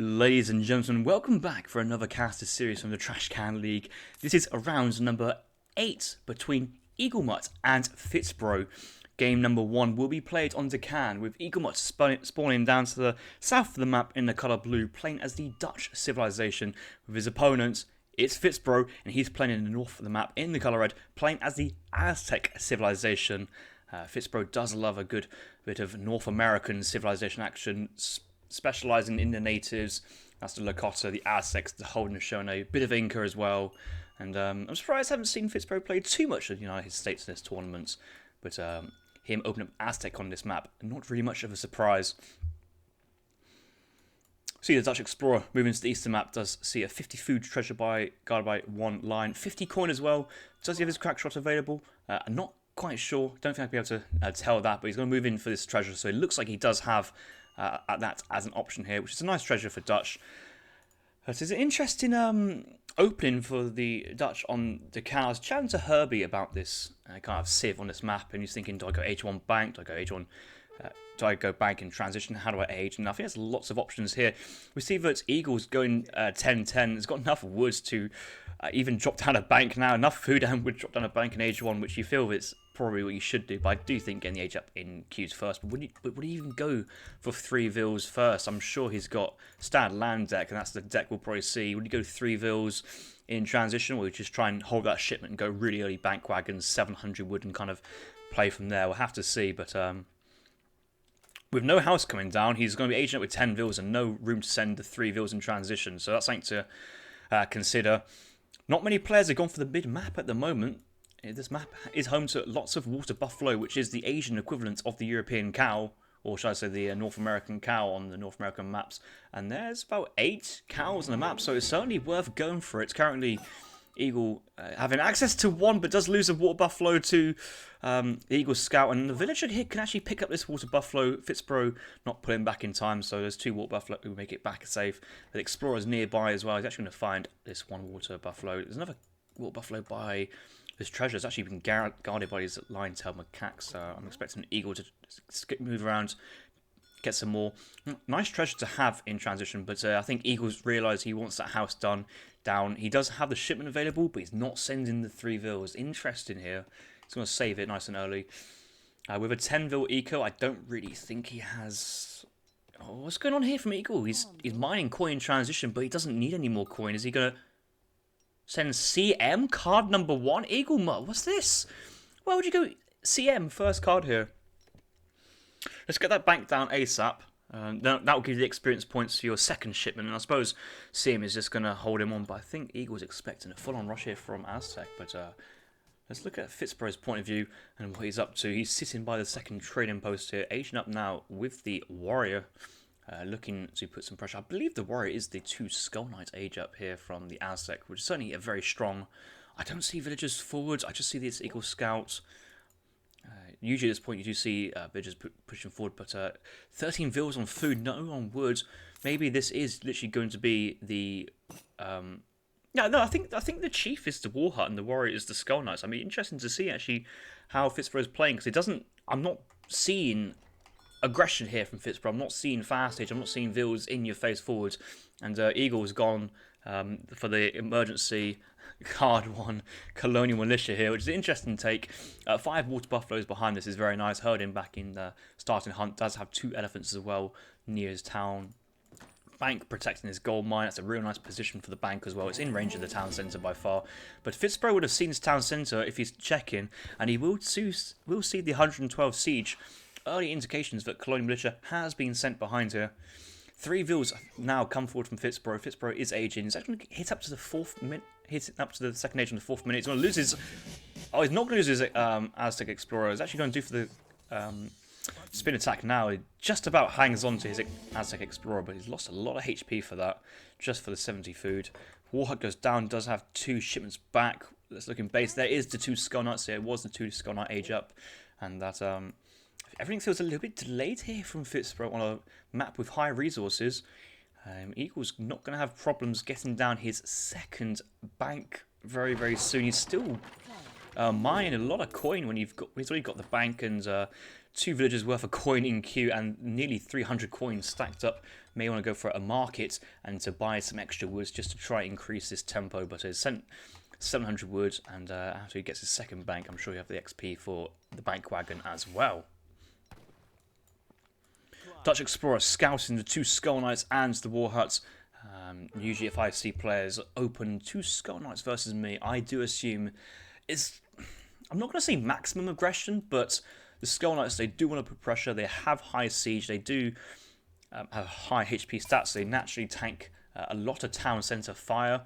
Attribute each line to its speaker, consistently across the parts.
Speaker 1: Ladies and gentlemen, welcome back for another caster series from the Trash Can League. This is round number 8 between Eaglemut and Fitzbro. Game number 1 will be played on Deccan, with Eaglemut spawning down to the south of the map in the colour blue, playing as the Dutch civilization, with his opponent, it's Fitzbro, and he's playing in the north of the map in the colour red, playing as the Aztec civilization. Fitzbro does love a good bit of North American civilization action, specialising in the natives. That's the Lakota, the Aztecs, the haud and the Shoshone, a bit of Inca as well. And I'm surprised I haven't seen Fitzbro play too much of the United States in this tournament. But him opening up Aztec on this map, not really much of a surprise. See the Dutch explorer moving to the eastern map does see a 50 food treasure guarded by one line, 50 coin as well. Does he have his crack shot available? I'm not quite sure. Don't think I'd be able to tell that, but he's going to move in for this treasure, so it looks like he does have that as an option here, which is a nice treasure for Dutch. It is an interesting opening for the Dutch on the Deccan. I was chatting to Herbie about this kind of civ on this map, and he's thinking, do I go H1 bank? Do I go H1? Do I go bank in transition? How do I age? And I think there's lots of options here. We see that Eagle's going 10-10. It's got enough woods to even drop down a bank now. Enough food and would drop down a bank in H1, which you feel it's probably what you should do. But I do think getting the age up in queues first. But would he even go for 3 vills first? I'm sure he's got standard land deck, and that's the deck we'll probably see. Would he go 3 vills in transition, or would he just try and hold that shipment and go really early bank wagons, 700 wood, and kind of play from there? We'll have to see. But with no house coming down, he's going to be aging up with 10 vills and no room to send the 3 vills in transition. So that's something to consider. Not many players have gone for the mid-map at the moment. This map is home to lots of water buffalo, which is the Asian equivalent of the European cow, or should I say the North American cow on the North American maps. And there's about 8 cows on the map, so it's certainly worth going for it. It's currently Eagle having access to 1, but does lose a water buffalo to the Eagle scout, and the villager here can actually pick up this water buffalo. Fitzbro not pulling back in time, so there's 2 water buffalo who make it back safe. The explorer's nearby as well. He's actually going to find this 1 water buffalo. There's another water buffalo by this treasure. It's actually been guarded by his lion-tailed macaques, so I'm expecting Eagle to move around, get some more. Nice treasure to have in transition, but I think Eagle's realised he wants that house down. He does have the shipment available, but he's not sending the 3 vills. Interesting here. He's going to save it nice and early. With a 10 vill eco, I don't really think he has... Oh, what's going on here from Eagle? He's mining coin in transition, but he doesn't need any more coin. Is he going to send CM card number 1? Eagle, what's this? Why would you go CM first card here? Let's get that bank down ASAP. That will give you the experience points for your second shipment, and I suppose CM is just going to hold him on, but I think Eagle's expecting a full-on rush here from Aztec. But let's look at Fitzbro's point of view and what he's up to. He's sitting by the second trading post here, aging up now with the warrior, looking to put some pressure. I believe the warrior is the 2 Skull Knight age up here from the Aztec, which is certainly a very strong... I don't see villagers forwards, I just see this Eagle scout. Usually at this point you do see villagers pushing forward, but 13 vills on food, no on wood. Maybe this is literally going to be the... No, I think the chief is the war hut and the warrior is the skull knights. I mean, interesting to see actually how Fitzbro is playing, because it doesn't... I'm not seeing aggression here from Fitzbro. I'm not seeing fast age. I'm not seeing vills in your face forwards. And Eagle's gone for the emergency card 1 colonial militia here, which is an interesting take. 5 water buffaloes behind this is very nice. Heard him back in the starting hunt. Does have 2 elephants as well near his town. Bank protecting his gold mine. That's a real nice position for the bank as well. It's in range of the town centre by far. But Fitzbro would have seen his town centre if he's checking, and he will see the 112 siege. Early indications that colonial militia has been sent behind here. 3 vills now come forward from Fitzbro. Fitzbro is aging. He's actually going to hit up to the 4th minute. Hit up to the second age on the 4th minute. He's going to lose his... Oh, he's not going to lose his Aztec Explorer. He's actually going to do for the spin attack now. He just about hangs on to his Aztec Explorer, but he's lost a lot of HP for that, just for the 70 food. Warhawk goes down, does have 2 shipments back. Let's look in base. There is the 2 Skull Knights here. It was the 2 Skull Knight age up. And that... everything feels a little bit delayed here from Fitzbro on a map with high resources. Eagle's not going to have problems getting down his second bank very, very soon. He's still mining a lot of coin when he's already got the bank and 2 villagers worth of coin in queue and nearly 300 coins stacked up. May want to go for a market and to buy some extra woods just to try and increase this tempo. But it's sent 700 wood, and after he gets his second bank, I'm sure you have the XP for the bank wagon as well. Dutch explorer scouting the 2 skull knights and the war huts. Usually if I see players open 2 skull knights versus me, I do assume it's, I'm not going to say maximum aggression, but the skull knights, they do want to put pressure. They have high siege. They do have high HP stats. So they naturally tank a lot of town centre fire.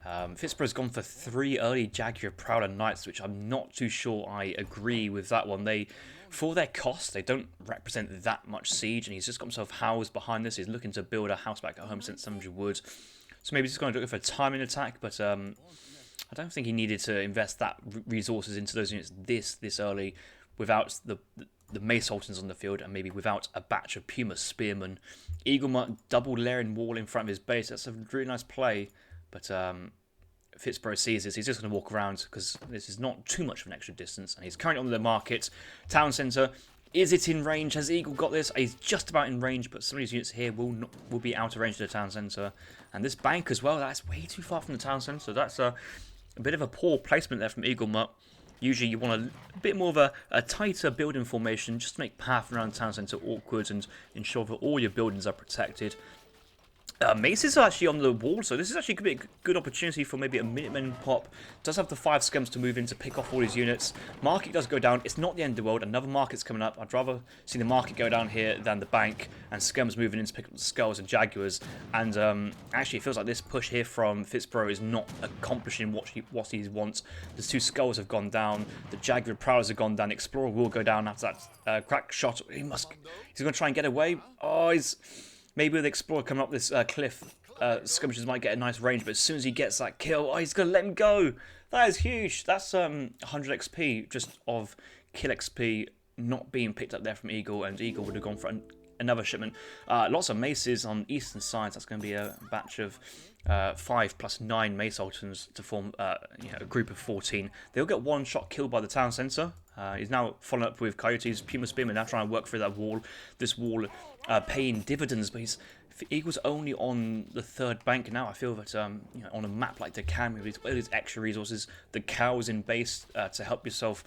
Speaker 1: Fitzbro's gone for 3 early Jaguar Prowler Knights, which I'm not too sure I agree with that one. They, for their cost, they don't represent that much siege, and he's just got himself housed behind this. He's looking to build a house back at home since 700 wood. So maybe he's going to go for a timing attack, but I don't think he needed to invest that resources into those units this early without the Mace Sultans on the field, and maybe without a batch of Puma Spearmen. Eaglemut double layering wall in front of his base. That's a really nice play, but Fitzbro sees this. He's just going to walk around because this is not too much of an extra distance, and he's currently on the market. Town centre. Is it in range? Has Eagle got this? He's just about in range, but some of these units here will be out of range of the town centre. And this bank as well, that's way too far from the town centre. That's a bit of a poor placement there from Eaglemut. Usually you want a bit more of a tighter building formation just to make path around the town centre awkward and ensure that all your buildings are protected. Maces are actually on the wall, so this is actually going to be a good opportunity for maybe a Minutemen pop. Does have the 5 scums to move in to pick off all his units. Market does go down. It's not the end of the world. Another market's coming up. I'd rather see the market go down here than the bank, and scums moving in to pick up the skulls and jaguars. And actually, it feels like this push here from Fitzbro is not accomplishing what he wants. The 2 skulls have gone down. The jaguar prowlers have gone down. Explorer will go down after that crack shot. He's going to try and get away. Oh, he's... Maybe with the Explorer coming up this cliff, skirmishers might get a nice range, but as soon as he gets that kill, oh, he's going to let him go. That is huge. That's 100 XP just of kill XP not being picked up there from Eagle, and Eagle would have gone for another shipment. Lots of maces on eastern sides. That's going to be a batch of 5 plus 9 mace sultans to form a group of 14. They'll get one shot killed by the town centre. He's now following up with Coyotes. Puma Spearman now trying to work through that wall. This wall paying dividends, but Eagle's only on the 3rd bank now. I feel that on a map like Deccan, with all these extra resources, the cows in base to help yourself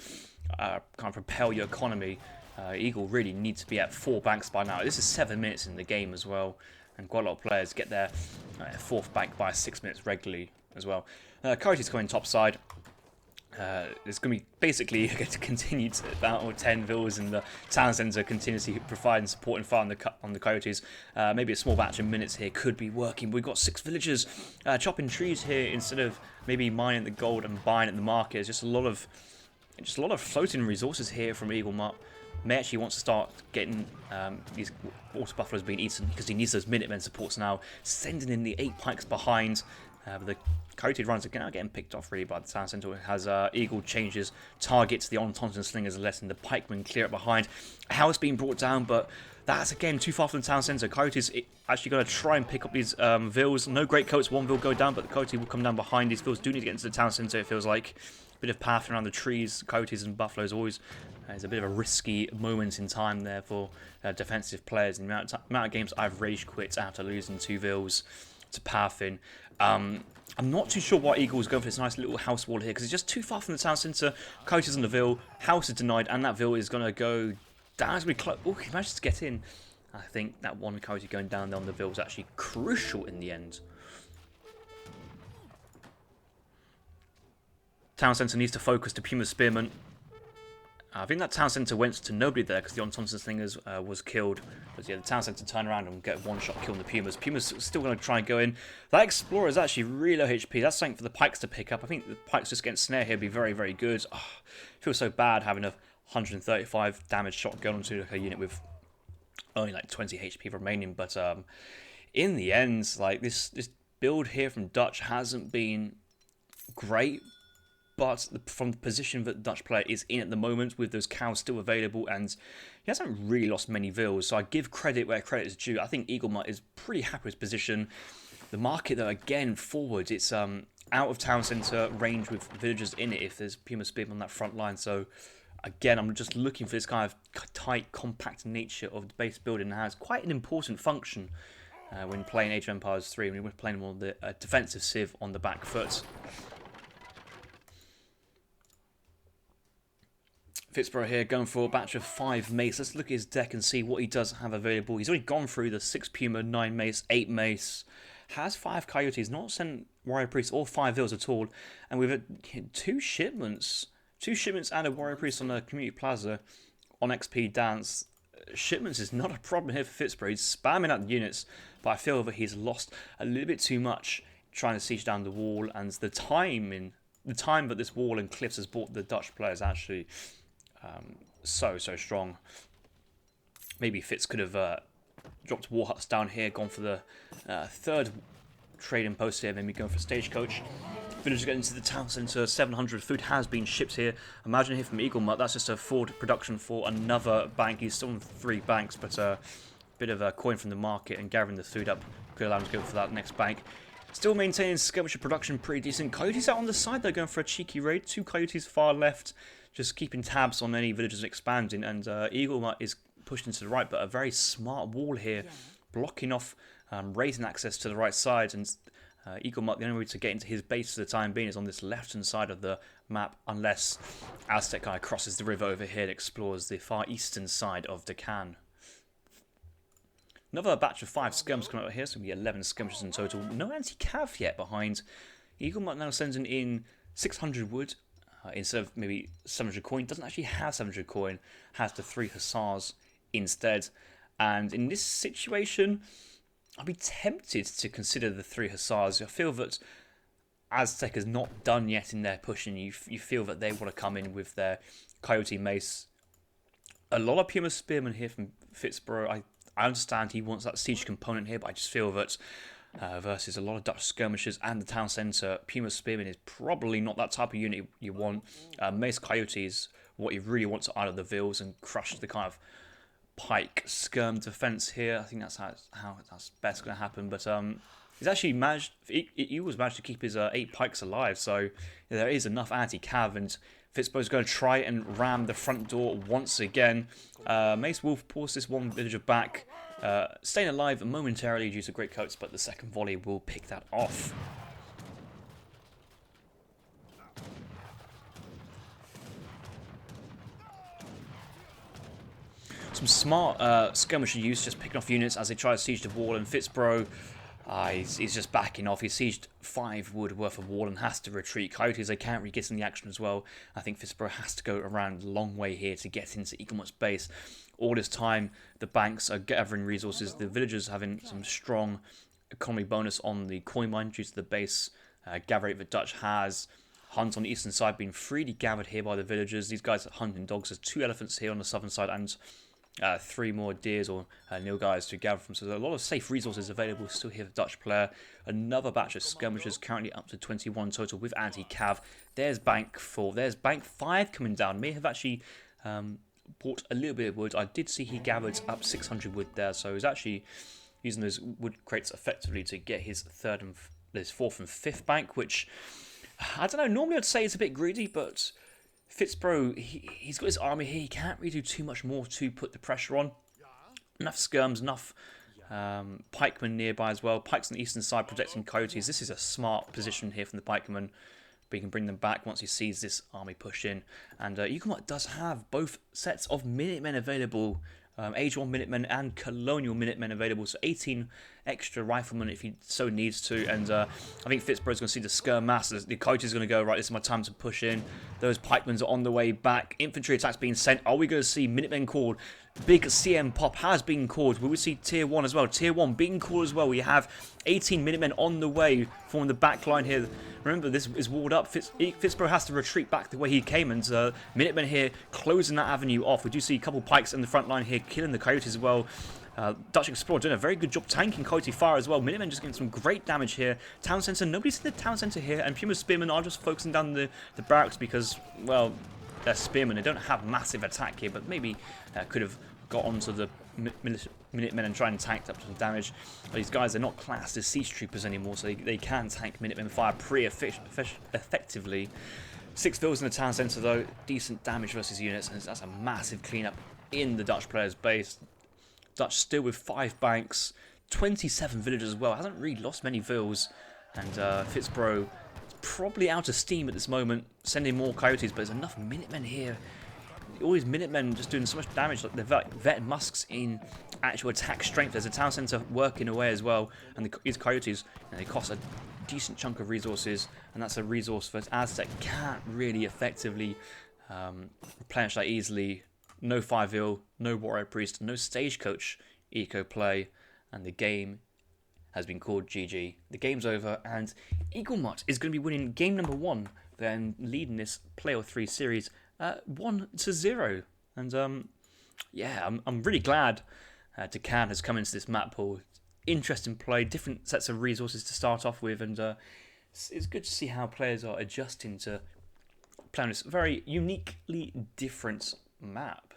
Speaker 1: kind of propel your economy. Eagle really needs to be at 4 banks by now. This is 7 minutes in the game as well, and quite a lot of players get their 4th bank by 6 minutes regularly as well. Coyotes coming top side. There's going to be basically going to continue to battle 10 villas in the town centre, continuously providing support and fire on the Coyotes. Maybe a small batch of minutes here could be working. We've got 6 villagers chopping trees here instead of maybe mining the gold and buying at the market. There's just a lot of floating resources here from Eaglemut. May actually wants to start getting these water buffaloes being eaten because he needs those Minutemen supports now. Sending in the 8 pikes behind. But the Coyote runs are now getting picked off really by the town centre. Has Eagle changes targets. The Taunton slingers are letting the pikemen clear it behind. House being brought down, but that's again too far from the town centre. Coyote's actually going to try and pick up these vills. No great coats. 1 vill go down, but the Coyote will come down behind. These vills do need to get into the town centre. It feels like a bit of path around the trees. Coyotes and buffaloes always is a bit of a risky moment in time there for defensive players. And the amount of games I've rage quit after losing 2 vills to Pathin. I'm not too sure why Eagle's going for this nice little house wall here because it's just too far from the town centre. Coyotes on the Ville, house is denied, and that Ville is going to go down as we close. Oh, he managed to get in. I think that one Coyote going down there on the Ville was actually crucial in the end. Town centre needs to focus to Puma Spearman. I think that town centre went to nobody there because the Thompson Slingers was killed. But yeah, the town centre turn around and get 1 shot kill on the Pumas. Pumas still going to try and go in. That Explorer is actually really low HP. That's something for the Pikes to pick up. I think the Pikes just getting snare here would be very, very good. Oh, feels so bad having a 135 damage shot going onto a unit with only like 20 HP remaining. But in the end, like this build here from Dutch hasn't been great. But from the position that the Dutch player is in at the moment, with those cows still available, and he hasn't really lost many vills, so I give credit where credit is due. I think Eaglemut is pretty happy with his position. The market, though, again, forward, it's out of town centre range with villagers in it if there's Puma Spearman on that front line, so Again, I'm just looking for this kind of tight, compact nature of the base building. It has quite an important function when playing Age of Empires 3, when we're playing more of the defensive civ on the back foot. Fitzbro here going for a batch of 5 mace. Let's look at his deck and see what he does have available. He's already gone through the 6 Puma, 9 mace, 8 mace. Has 5 coyotes, not sent warrior priest or 5 vills at all. And we've had 2 shipments. 2 shipments and a warrior priest on the community plaza on XP dance. Shipments is not a problem here for Fitzbro. He's spamming out the units, but I feel that he's lost a little bit too much trying to siege down the wall, and the time that this wall and cliffs has brought the Dutch players actually so strong. Maybe Fitz could have dropped war huts down here, gone for the 3rd trading post here, maybe going for stagecoach. Villagers get into the town centre, 700 food has been shipped here. Imagine here from Eagle Mutt, that's just a forward production for another bank. He's still on 3 banks, but a bit of a coin from the market and gathering the food up could allow him to go for that next bank. Still maintaining skirmisher production pretty decent. Coyotes out on the side, they're going for a cheeky raid. 2 coyotes far left, just keeping tabs on any villagers expanding, and Eagle Mutt is pushed into the right, but a very smart wall here, blocking off raising access to the right side, and Eagle Mutt, the only way to get into his base for the time being is on this left-hand side of the map, unless Aztec guy crosses the river over here and explores the far eastern side of Deccan. Another batch of 5 skirms coming out here, so it'll be 11 skirmishes in total. No anti-cav yet behind. Eagle Mutt now sending in 600 wood instead of maybe 700 coin. Doesn't actually have 700 coin, has the 3 hussars instead. And in this situation, I'd be tempted to consider the 3 hussars. I feel that Aztec is not done yet in their pushing. You feel that they want to come in with their coyote mace. A lot of Puma spearmen here from Fitzbro. I understand he wants that siege component here, but I just feel that versus a lot of Dutch skirmishers and the town centre, Puma spearmen is probably not that type of unit you want. Mace coyotes, what you really want to idle the vills and crush the kind of pike skirm defense here. I think that's how that's best going to happen. But he's actually managed. He was managed to keep his 8 pikes alive. So there is enough anti-cav, and Fitzbro's going to try and ram the front door once again. Mace Wolf pulls this one villager back, staying alive momentarily due to great coats, but the second volley will pick that off. Some smart skirmisher use, just picking off units as they try to siege the wall, and Fitzbro, he's just backing off. He's sieged 5 wood worth of wall and has to retreat. Coyotes, they can't really get in the action as well. I think Fitzbro has to go around a long way here to get into Eagle Mutt's base. All this time, the banks are gathering resources. The villagers having some strong economy bonus on the coin mine due to the base gather rate that Dutch has. Hunt on the eastern side being freely gathered here by the villagers. These guys are hunting dogs. There's 2 elephants here on the southern side and 3 more deers or nilgais to gather from. So there's a lot of safe resources available still here for the Dutch player. Another batch of skirmishers, currently up to 21 total with anti-cav. There's bank 4. There's bank 5 coming down. May have actually bought a little bit of wood. I did see he gathered up 600 wood there, so he's actually using those wood crates effectively to get his 4th and 5th bank, which I don't know, normally I'd say it's a bit greedy, but Fitzbro, he's got his army here. He can't really do too much more to put the pressure on. Enough skirms, enough pikemen nearby as well. Pikes on the eastern side protecting coyotes. This is a smart position here from the pikemen, but he can bring them back once he sees this army push in. And Eagle Mutt does have both sets of Minutemen available. Age 1 Minutemen and Colonial Minutemen available, so 18 extra riflemen if he so needs to. And I think Fitzbro's going to see the skirm mass. The coyote is going to go, right, this is my time to push in. Those pikemen are on the way back. Infantry attacks being sent. Are we going to see Minutemen called? Big CM pop has been called. Will we see Tier 1 as well? Tier 1 being called as well. We have 18 Minutemen on the way from the back line here. Remember, this is walled up. Fitzbro has to retreat back the way he came, and Minutemen here closing that avenue off. We do see a couple pikes in the front line here, killing the coyotes as well. Dutch Explorer doing a very good job tanking coyote fire as well. Minutemen just getting some great damage here. Town centre, nobody's in the town centre here, and Puma Spearmen are just focusing down the barracks because, well, they're spearmen. They don't have massive attack here, but maybe could have got onto the Minutemen and try and tank up some damage. But these guys are not classed as siege troopers anymore, so they can tank Minutemen fire pretty effectively. 6 vills in the town centre though, decent damage versus units, and that's a massive cleanup in the Dutch player's base. Dutch still with 5 banks, 27 villagers as well, hasn't really lost many vills, and Fitzbro is probably out of steam at this moment, sending more coyotes, but there's enough Minutemen here. All these Minutemen just doing so much damage, like they're vet musks in actual attack strength. There's a town centre working away as well, and these coyotes, they cost a decent chunk of resources, and that's a resource that Aztec can't really effectively replenish that easily. No 5-ill, no warrior priest, no stagecoach eco play, and the game has been called GG. The game's over, and Eagle Mutt is going to be winning game number 1, then leading this Play of 3 series 1-0. And yeah, I'm really glad Decan has come into this map pool. Interesting play, different sets of resources to start off with, and it's good to see how players are adjusting to playing this very uniquely different map.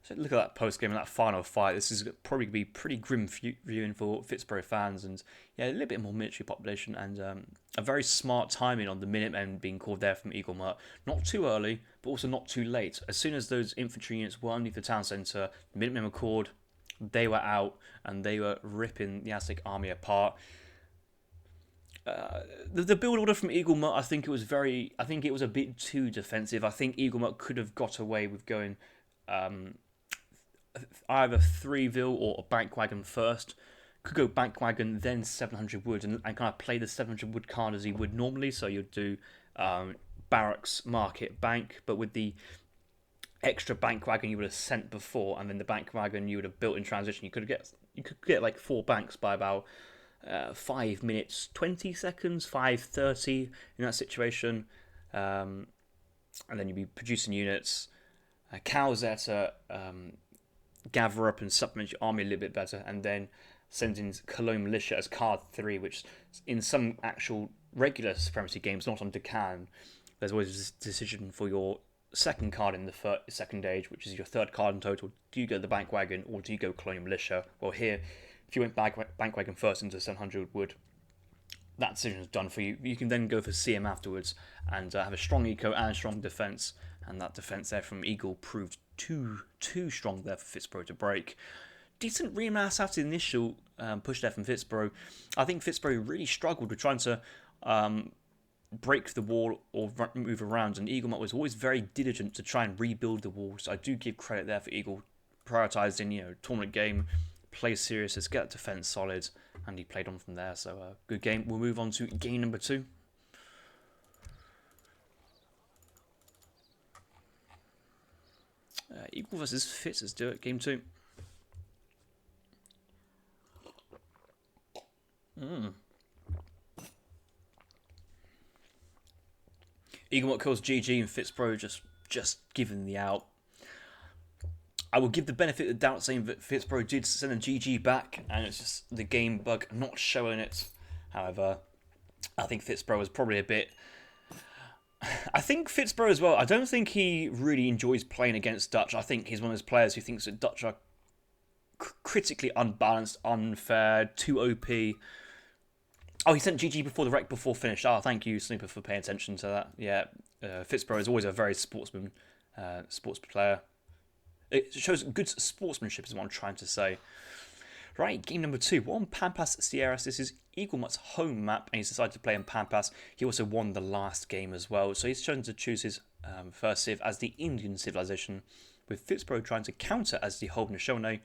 Speaker 1: So look at that post game and that final fight. This is probably going to be pretty grim viewing for Fitzbro fans, and yeah, a little bit more military population, and a very smart timing on the Minutemen being called there from Eagle Mutt. Not too early, but also not too late. As soon as those infantry units were underneath the town centre, the Minutemen were called. They were out, and they were ripping the Aztec army apart. The build order from Eagle Mutt, I think it was a bit too defensive. I think Eagle Mutt could have got away with going either 3-vil or a bank wagon first. Could go bank wagon, then 700 wood, and kind of play the 700 wood card as he would normally. So you'd do barracks, market, bank, but with the extra bank wagon you would have sent before, and then the bank wagon you would have built in transition. You could get like 4 banks by about 5 minutes 20 seconds, 5:30 in that situation, and then you'd be producing units. Cows there to gather up and supplement your army a little bit better, and then send in Colonial Militia as card 3, which in some actual regular supremacy games, not on Decan, there's always this decision for your second card in the second age, which is your 3rd card in total. Do you go the bank wagon or do you go Colonial Militia? Well, here, if you went bank wagon first into 700 wood, that decision is done for you. You can then go for CM afterwards and have a strong eco and a strong defense, and that defense there from Eagle proved too strong there for Fitzbro to break. Decent remass after the initial push there from Fitzbro. I think Fitzbro really struggled with trying to break the wall or move around, and Eagle Mutt was always very diligent to try and rebuild the wall. So I do give credit there for Eagle, prioritised in tournament game, play serious, let's get defence solid, and he played on from there. So good game. We'll move on to game number 2. Eagle versus Fitz. Let's do it. Game 2. Eagle Mutt kills GG, and Fitzbro just giving the out. I will give the benefit of the doubt saying that Fitzbro did send a GG back, and it's just the game bug not showing it. However, I think Fitzbro was probably a bit... I think Fitzbro as well, I don't think he really enjoys playing against Dutch. I think he's one of those players who thinks that Dutch are critically unbalanced, unfair, too OP. Oh, he sent GG before the wreck before finish. Oh, thank you, Snooper, for paying attention to that. Yeah, Fitzbro is always a very sports player. It shows good sportsmanship is what I'm trying to say. Right, game number 2. We're on Pampas-Sierras. This is Eagle Mutt's home map, and he's decided to play in Pampas. He also won the last game as well, so he's chosen to choose his first civ as the Indian civilization, with Fitzbro trying to counter as the Haudenosaunee.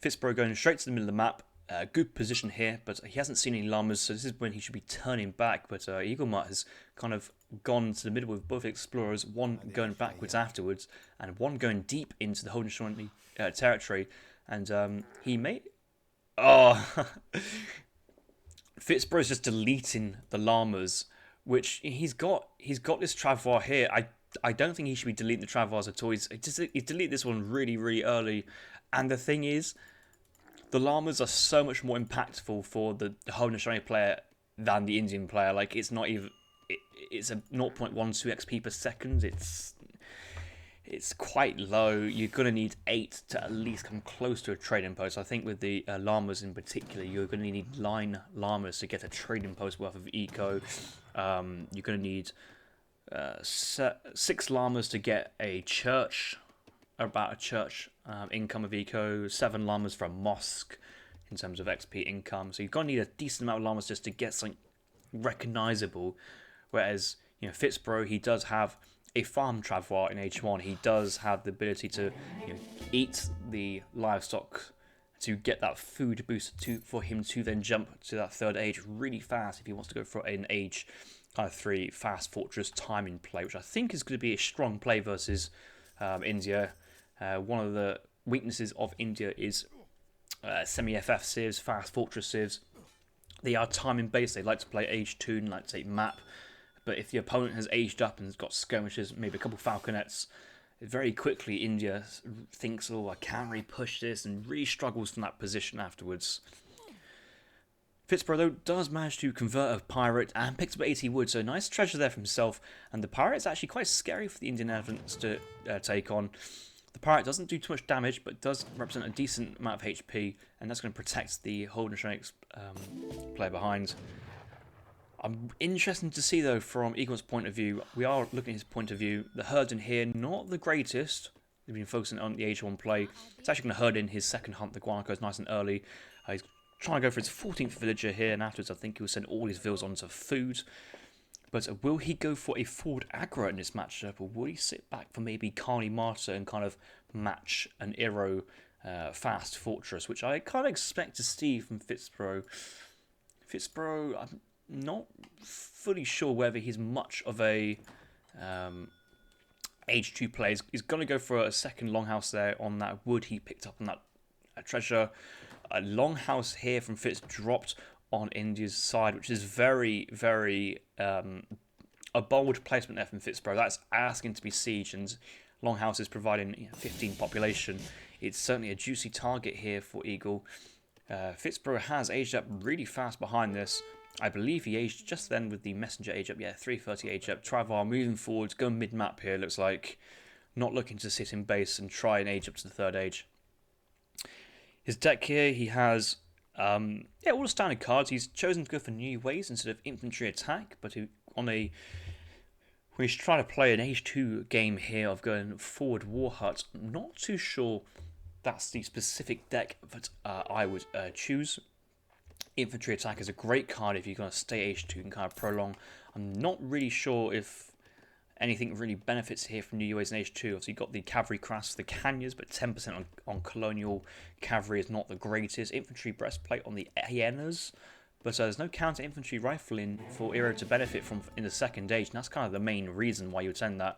Speaker 1: Fitzbro going straight to the middle of the map. Good position here, but he hasn't seen any llamas, so this is when he should be turning back. But Eagle Mutt has kind of gone to the middle with both explorers, one going backwards afterwards, and one going deep into the Haudenosaunee territory. And he may... Oh! Fitzbro's just deleting the llamas, which he's got this Travois here. I don't think he should be deleting the Travois at all. He's deleted this one really, really early. And the thing is, the llamas are so much more impactful for the Haudenosaunee player than the Indian player. Like, it's not even... It's a 0.12 XP per second. it's quite low. You're going to need 8 to at least come close to a trading post. I think with the llamas in particular, you're going to need 9 llamas to get a trading post worth of eco. You're going to need 6 llamas to get a church, about a church income of eco, 7 llamas for a mosque in terms of XP income. So you're going to need a decent amount of llamas just to get something recognizable. Whereas, Fitzbro, he does have a farm travail in H1. He does have the ability to eat the livestock to get that food boost for him to then jump to that 3rd age really fast if he wants to go for an age kind of 3 fast fortress timing play, which I think is going to be a strong play versus India. One of the weaknesses of India is semi-FF civs, fast fortress civs. They are timing based. They like to play age 2 and like to take map. But if the opponent has aged up and has got skirmishes, maybe a couple falconets, very quickly India thinks, oh, I can't really push this, and really struggles from that position afterwards. Fitzbro, though, does manage to convert a pirate and picks up 80 wood, so nice treasure there for himself. And the pirate is actually quite scary for the Indian elephants to take on. The pirate doesn't do too much damage, but does represent a decent amount of HP, and that's going to protect the haud player behind. I'm interested to see, though, from Eagle's point of view. We are looking at his point of view. The herd in here, not the greatest. We've been focusing on the H1 play. It's actually going to herd in his second hunt. The Guanacos nice and early. He's trying to go for his 14th villager here, and afterwards I think he will send all his vills onto food. But will he go for a forward aggro in this matchup, or will he sit back for maybe Carney Martyr and kind of match an Aero fast fortress, which I kind of expect to see from Fitzbro. Fitzbro, I'm not fully sure whether he's much of a age 2 player. He's going to go for a second longhouse there on that wood he picked up on that treasure. A longhouse here from Fitz dropped on India's side, which is very, very a bold placement there from Fitzbro. That's asking to be sieged, and longhouse is providing 15 population. It's certainly a juicy target here for Eagle. Fitzbro has aged up really fast behind this. I believe he aged just then with the messenger age up. Yeah, 330 age up. Travar moving forward, go mid-map here, looks like. Not looking to sit in base and try and age up to the 3rd age. His deck here, he has all the standard cards. He's chosen to go for new ways instead of infantry attack, but when he's trying to play an age 2 game here of going forward war hut, I'm not too sure that's the specific deck that I would choose. Infantry attack is a great card if you're going to stay age 2 and kind of prolong. I'm not really sure if anything really benefits here from new ways in age 2. Obviously, you've got the cavalry crass for the Canyas, but 10% on colonial cavalry is not the greatest. Infantry breastplate on the hyenas, but there's no counter infantry rifling for Aero to benefit from in the 2nd age, and that's kind of the main reason why you would send that.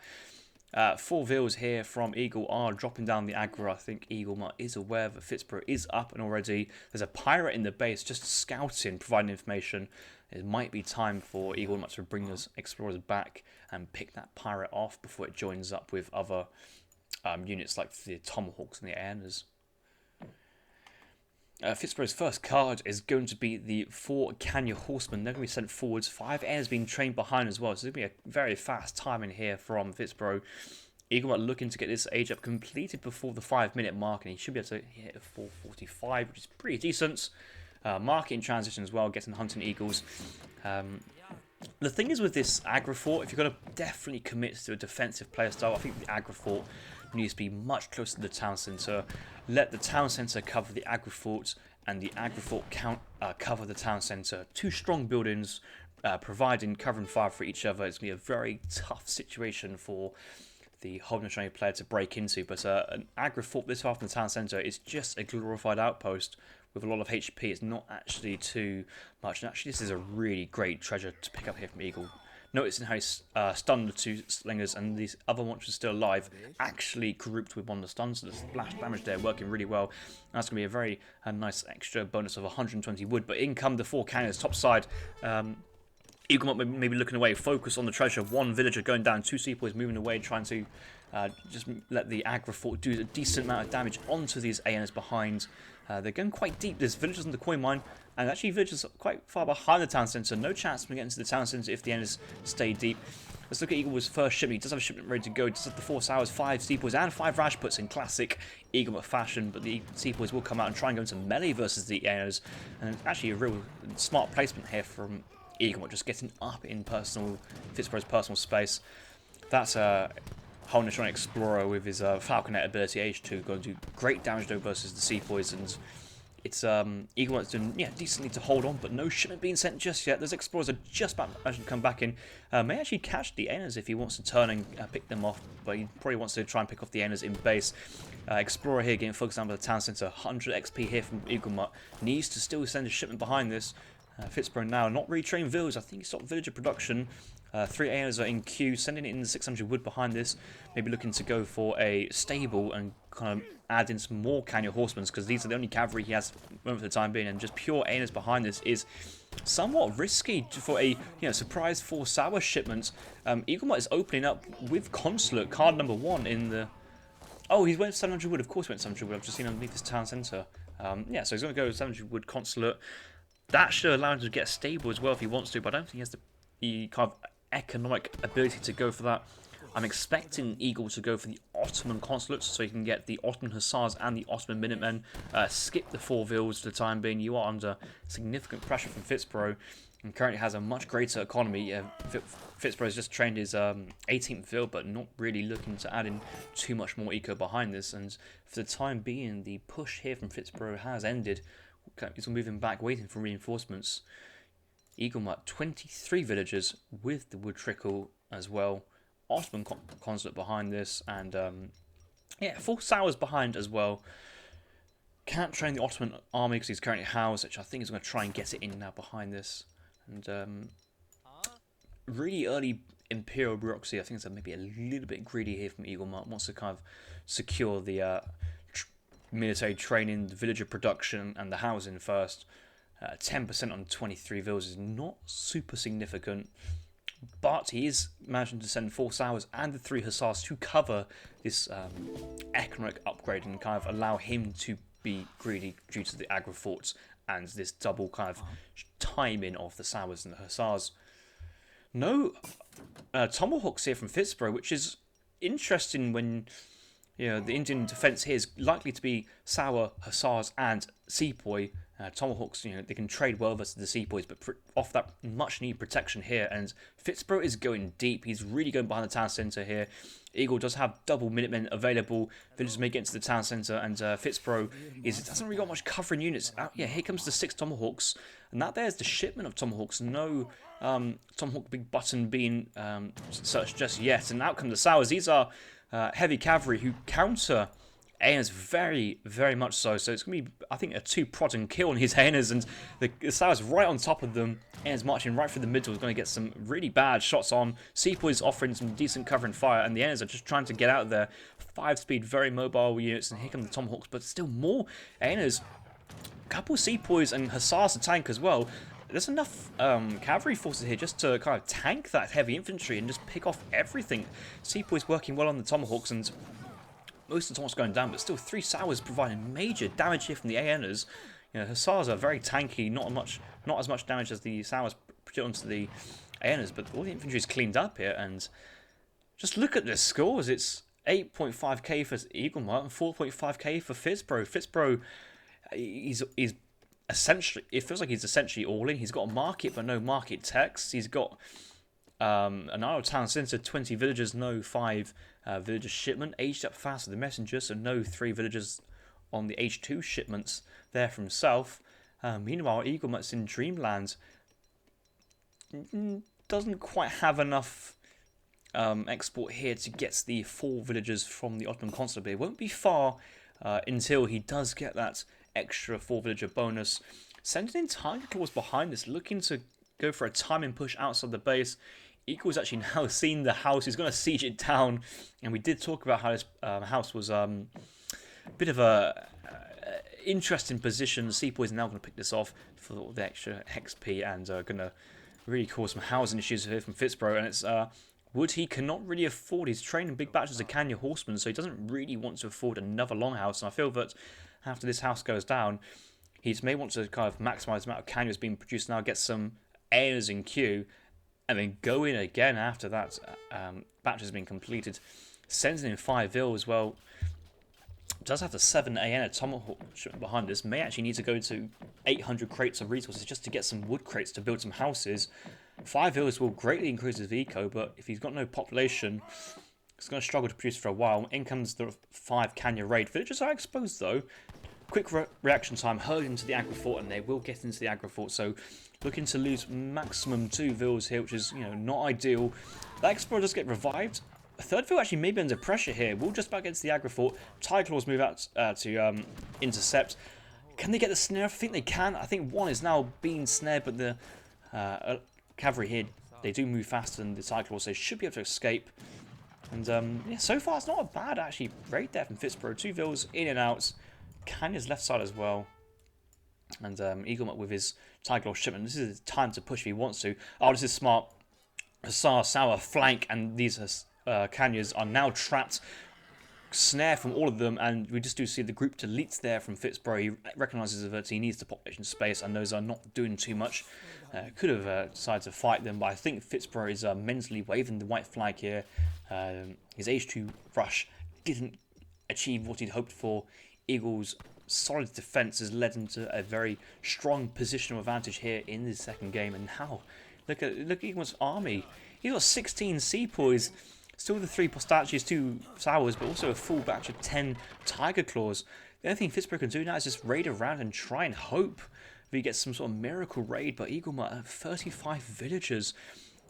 Speaker 1: 4 vills here from Eagle are dropping down the aggro. I think Eagle is aware that Fitzbro is up, and already there's a pirate in the base just scouting, providing information. It might be time for Eagle to bring those explorers back and pick that pirate off before it joins up with other units like the Tomahawks and the Aenas. Fitzbro's first card is going to be the 4 Canya Horsemen. They're going to be sent forwards. 5 Aenas being trained behind as well. So it's going to be a very fast timing here from Fitzbro. Eagle looking to get this age up completed before the 5-minute mark, and he should be able to hit a 4:45, which is pretty decent. Market in transition as well, getting hunting eagles. The thing is with this aggro fort, if you're going to definitely commit to a defensive player style, I think the aggro fort needs to be much closer to the town centre. Let the town centre cover the aggro fort, and the aggro fort cover the town centre. 2 strong buildings providing cover and fire for each other. It's going to be a very tough situation for the Haudenosaunee player to break into, but an aggro fort this far from the town centre is just a glorified outpost with a lot of HP. It's not actually too much, and actually this is a really great treasure to pick up here from Eagle. Noticing how he's stunned the 2 slingers, and these other monsters still alive, actually grouped with one of the stuns, so the splash damage there working really well. And that's going to be a very nice extra bonus of 120 wood, but in come the 4 cannons top side. Eagle maybe looking away, focus on the treasure. 1 villager going down, 2 sepoys moving away, trying to just let the aggro fort do a decent amount of damage onto these ANs behind. They're going quite deep. There's villagers in the coin mine, and actually villagers quite far behind the town centre. No chance of getting to the town centre if the ANs stay deep. Let's look at Eagle's first shipment. He does have a shipment ready to go. He does have the 4 sours, 5 sepoys, and 5 Rajputs in classic Eagle fashion. But the sepoys will come out and try and go into melee versus the Aenos. And actually a real smart placement here from Eagle, just getting up in Fitzbro's personal space. That's a whole Neutron Explorer with his Falconet ability, H2, going to do great damage though versus the sepoys. And it's Eagle wants doing decently to hold on, but no shipment being sent just yet. Those explorers are just about to come back in. May actually catch the Aenos if he wants to turn and pick them off, but he probably wants to try and pick off the Aenos in base. Explorer here getting focused down by the town centre. 100 XP here from Eagle. Needs to still send a shipment behind this. Fitzbro now not retrained villagers. I think he stopped villager production. 3 Aenos are in queue, sending it in the 600 wood behind this. Maybe looking to go for a stable and kind of add in some more Canyon horsemen, because these are the only cavalry he has for the time being, and just pure Aenos behind this is somewhat risky for a surprise 4 sour shipment. Eagle is opening up with Consulate, card number 1 in the... Oh, he went 700 wood, of course he went 700 wood, I've just seen underneath this town centre. So he's going to go 700 wood Consulate. That should allow him to get stable as well if he wants to, but I don't think he has the kind of economic ability to go for that. I'm expecting Eagle to go for the Ottoman consulates so he can get the Ottoman Hussars and the Ottoman Minutemen. Skip the 4 vills for the time being. You are under significant pressure from Fitzbro and currently has a much greater economy. Fitzbro has just trained his 18th vill, but not really looking to add in too much more eco behind this. And for the time being, the push here from Fitzbro has ended. He's moving back, waiting for reinforcements. Eagle 23 villagers with the wood trickle as well. Ottoman consulate behind this, and 4 sours behind as well. Can't train the Ottoman army because he's currently housed, which I think is going to try and get it in now behind this. And really early Imperial bureaucracy. I think it's maybe a little bit greedy here from Eagle. Wants to kind of secure the military training, the villager production, and the housing first. 10% on 23 vills is not super significant, but he is managing to send 4 sours and the 3 hussars to cover this economic upgrade and kind of allow him to be greedy due to the aggro forts and this double kind of timing of the sours and the hussars. No tomahawks here from Fitzbro, which is interesting when the Indian defence here is likely to be sour, hussars and sepoy. Tomahawks, they can trade well versus the sepoys, but off that much needed protection here. And Fitzbro is going deep. He's really going behind the town centre here. Eagle does have double Minutemen available. Villagers may get into the town centre, and Fitzbro doesn't really got much covering units. Here comes the 6 Tomahawks, and there's the shipment of Tomahawks. No Tomahawk big button being searched just yet. And out come the sours. These are heavy cavalry who counter Aenos very, very much so. So it's going to be, I think, a 2 prod and kill on his Aenos, and the Sours right on top of them. Aenos marching right through the middle is going to get some really bad shots on. Sepoys offering some decent cover and fire, and the Aenos are just trying to get out of there. 5-speed, very mobile units, and here come the Tomahawks, but still more Aenos. A couple of Sepoys and Hussars to tank as well. There's enough cavalry forces here just to kind of tank that heavy infantry and just pick off everything. Sepoys working well on the Tomahawks, and most of the Tomahawks going down, but still 3 sours providing major damage here from the Aenos. Hussars are very tanky, not as much damage as the sours put onto the Aenos, but all the infantry is cleaned up here. And just look at the scores. It's 8.5k for Eagle and 4.5k for Fitzbro. Fitzbro, he's essentially, it feels like he's essentially all in. He's got a market, but no market text. He's got an Isle Town Centre, 20 villagers, no 5 villager shipment. Aged up fast with the messenger, so no 3 villagers on the H2 shipments there from south. Meanwhile, Eaglemutt's in Dreamland doesn't quite have enough export here to get the 4 villagers from the Ottoman consulate. It won't be far until he does get that extra 4 villager bonus. Sending in Tiger Claws behind this, looking to go for a timing push outside the base. Eagle's actually now seen the house. He's going to siege it down. And we did talk about how this house was a bit of a interesting position. The Sepoys are now going to pick this off for the extra XP and going to really cause some housing issues here from Fitzbro. And it's Wood he cannot really afford. He's training big batches of Canyon horsemen, so he doesn't really want to afford another longhouse. And I feel that after this house goes down, he may want to kind of maximise the amount of Canyons being produced now, get some heirs in queue, and then go in again after that batch has been completed. Sends in 5 vil as well. Does have the 7 AN Tomahawk behind this. May actually need to go to 800 crates of resources just to get some wood crates to build some houses. 5 villas will greatly increase his eco, but if he's got no population, he's going to struggle to produce for a while. In comes the 5 Kanya raid. Villagers are exposed though. Quick reaction time, hurl into the aggro fort, and they will get into the aggro fort. So looking to lose maximum 2 vills here, which is not ideal. That explorer does get revived. A third vill actually may be under pressure here. We'll just back against the aggro fort. Tiger Claws move out to intercept. Can they get the snare? I think they can. I think one is now being snared, but the cavalry here, they do move faster than the Tiger Claws, so they should be able to escape. And yeah, so far it's not a bad actually raid there from Fitzbro. 2 vills in and out. Kanya's left side as well. And Eaglemutt with his Tiger Claw shipment. This is his time to push if he wants to. Oh, this is smart. Hussar, Sour, flank, and these Kanyas are now trapped. Snare from all of them, and we just do see the group deletes there from Fitzbro. He recognises that he needs the population space, and those are not doing too much. Could have decided to fight them, but I think Fitzbro is mentally waving the white flag here. His H2 rush didn't achieve what he'd hoped for. Eagles' solid defense has led him to a very strong positional advantage here in this second game. And now, look at Eagles' army. He's got 16 sepoys, still the 3 Postaches, 2 Sours, but also a full batch of 10 Tiger Claws. The only thing Fitzbro can do now is just raid around and try and hope that he gets some sort of miracle raid. But Eaglemutt, 35 villagers,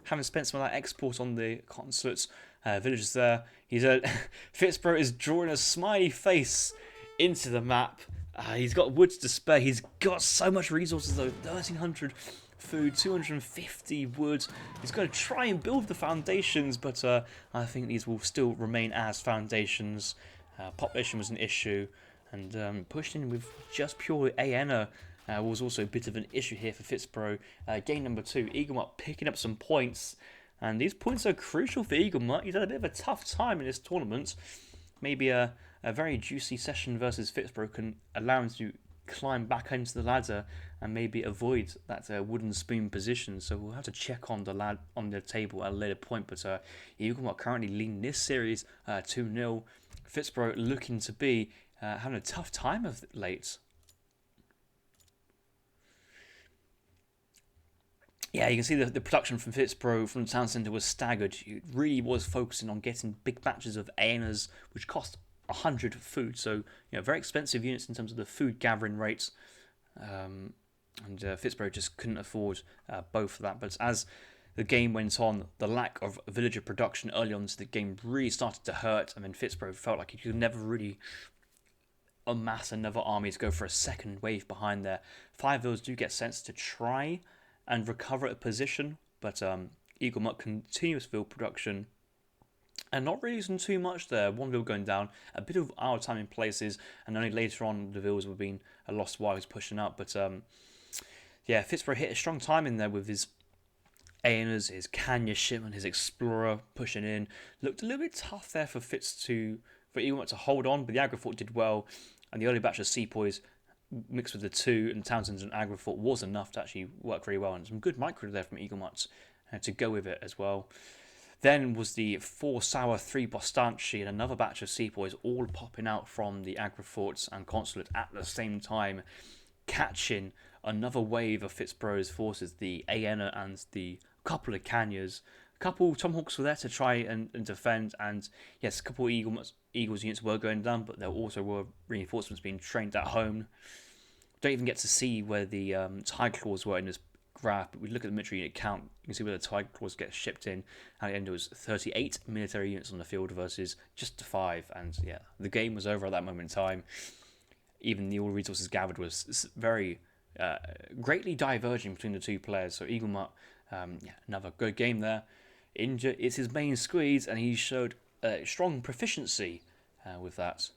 Speaker 1: having spent some of that export on the consulates, villagers there. Fitzbro is drawing a smiley face into the map. He's got woods to spare. He's got so much resources though. 1,300 food, 250 wood. He's going to try and build the foundations, but I think these will still remain as foundations. Population was an issue, and pushed in with just pure ANA was also a bit of an issue here for Fitzbro. Game number 2, Eaglemutt picking up some points, and these points are crucial for Eaglemutt. He's had a bit of a tough time in this tournament. Maybe a very juicy session versus Fitzbro can allow him to climb back into the ladder and maybe avoid that wooden spoon position. So we'll have to check on the table at a later point. But Eaglemutt currently leading this series 2-0. Fitzbro looking to be having a tough time of late. Yeah, you can see the production from Fitzbro from the town centre was staggered. He really was focusing on getting big batches of ANAs, which cost 100 food. So, very expensive units in terms of the food gathering rates. And Fitzbro just couldn't afford both of that. But as the game went on, the lack of villager production early on into the game really started to hurt. I mean, Fitzbro felt like he could never really amass another army to go for a second wave behind there. 5 vills do get sent to try and recover a position, but Eaglemutt continuous vill production and not really using too much there. 1 vill going down, a bit of our time in places, and only later on the vills were being lost while he was pushing up. But yeah, Fitzbro hit a strong time in there with his Aenas, his Kanya shipment, his Explorer pushing in. Looked a little bit tough there for Eaglemutt to hold on, but the aggro fort did well, and the early batch of sepoys mixed with the 2 and Townsend's and aggro fort was enough to actually work very well, and some good micro there from Eaglemutt to go with it as well. Then was the 4 Sour, 3 Bostanchi, and another batch of sepoys all popping out from the aggro forts and consulate at the same time, catching another wave of Fitzbro's forces, the Aena and the couple of Kanyas. A couple Tomahawks were there to try and defend, and yes, a couple of Eagles units were going down, but there also were reinforcements being trained at home. Don't even get to see where the Tiger Claws were in this graph, but we look at the military unit count, you can see where the Tiger Claws get shipped in. At the end, it was 38 military units on the field versus just 5, and yeah, the game was over at that moment in time. Even the all resources gathered was very greatly diverging between the 2 players. So Eaglemutt, another good game there. Inca is his main squeeze, and he showed strong proficiency with that.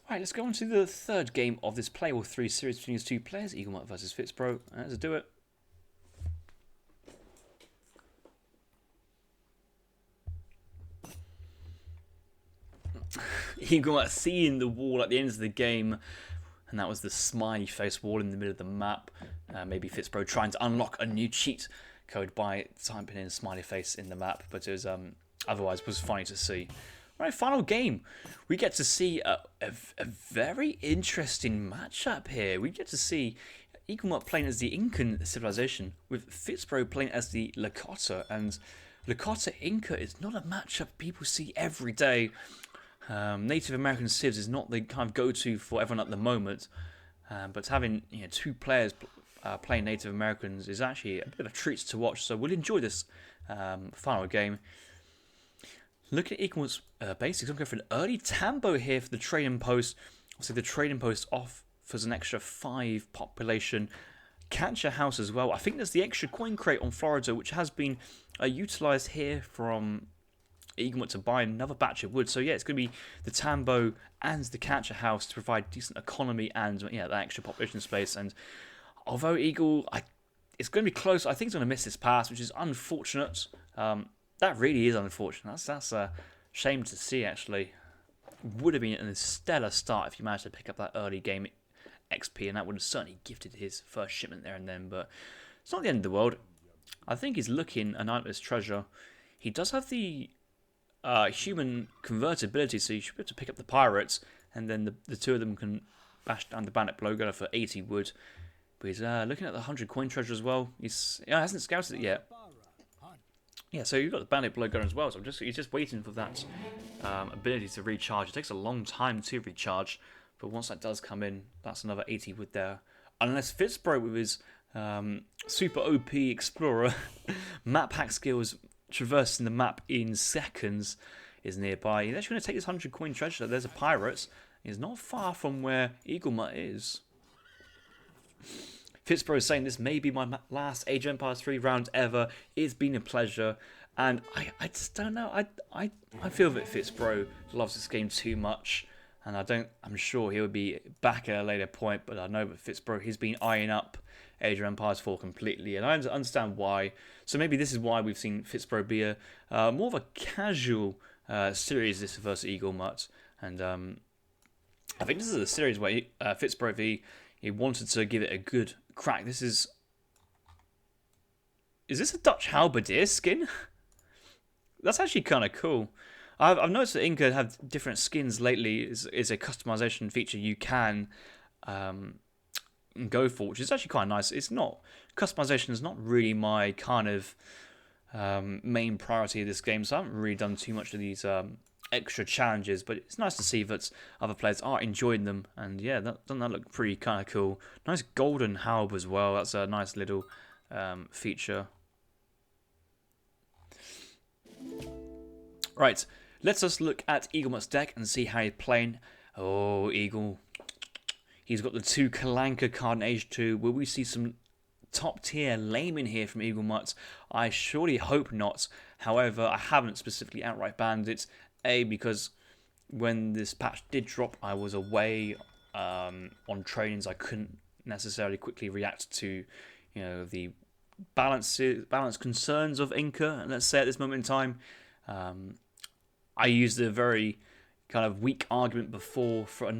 Speaker 1: Right, let's go on to the third game of this Play All 3 series between these 2 players, Eaglemutt versus Fitzbro. Let's do it. Eaglemutt seeing the wall at the end of the game and that was the smiley face wall in the middle of the map. Maybe Fitzbro trying to unlock a new cheat code by typing in smiley face in the map, but it was otherwise was funny to see. Right, final game. We get to see a very interesting matchup here. We get to see Eaglemut playing as the Incan civilization with Fitzbro playing as the Lakota, and Lakota Inca is not a matchup people see every day. Native American civs is not the kind of go-to for everyone at the moment, but having two players playing Native Americans is actually a bit of a treat to watch. So we'll enjoy this final game. Look at Eaglemut's basics. I'm going for an early Tambo here for the trading post. Obviously, the trading post offers an extra 5 population. Catch a house as well. I think there's the extra coin crate on Florida, which has been utilised here from Eaglemut to buy another batch of wood. So yeah, it's going to be the Tambo and the Catcher House to provide decent economy and that extra population space. And although Eagle, it's going to be close, I think it's going to miss this pass, which is unfortunate. That really is unfortunate. That's a shame to see, actually. Would have been a stellar start if you managed to pick up that early game XP, and that would have certainly gifted his first shipment there and then. But it's not the end of the world. I think he's looking a nightless treasure. He does have the human convertibility, so you should be able to pick up the pirates, and then the two of them can bash down the bandit blow gunner for 80 wood. But he's looking at the 100 coin treasure as well. He hasn't scouted it yet. Yeah, so you've got the bandit blow gunner as well. So he's just waiting for that ability to recharge. It takes a long time to recharge, but once that does come in, that's another 80 wood there. Unless Fitzbro with his super OP explorer map hack skills, traversing the map in seconds, is nearby. He's actually going to take this 100 coin treasure. There's a pirate. He's not far from where Eaglemut is. Fitzbro is saying this may be my last Age of Empires 3 round ever. It's been a pleasure. And I just don't know. I feel that Fitzbro loves this game too much. And I'm sure he'll be back at a later point. But I know that Fitzbro, he's been eyeing up Age of Empires 4 completely. And I understand why. So maybe this is why we've seen Fitzbro be a more of a casual series this versus Eaglemut. And I think this is a series where Fitzbro he wanted to give it a good crack. Is this a Dutch halberdier skin? That's actually kind of cool. I've noticed that Inca have different skins lately. Is a customization feature you can go for, which is actually quite nice. Customization is not really my kind of main priority of this game, so I haven't really done too much of these extra challenges, but it's nice to see that other players are enjoying them. And yeah, doesn't that look pretty kind of cool? Nice golden halb as well. That's a nice little feature. Right, let's just look at Eaglemut's deck and see how he's playing. Oh, Eagle. He's got the 2 Kalanka card in Age 2. Will we see some top tier layman here from Eaglemut? I surely hope not. However, I haven't specifically outright banned it. Because when this patch did drop, I was away on trainings. I couldn't necessarily quickly react to, the balance concerns of Inca. And let's say at this moment in time, I used a very kind of weak argument before for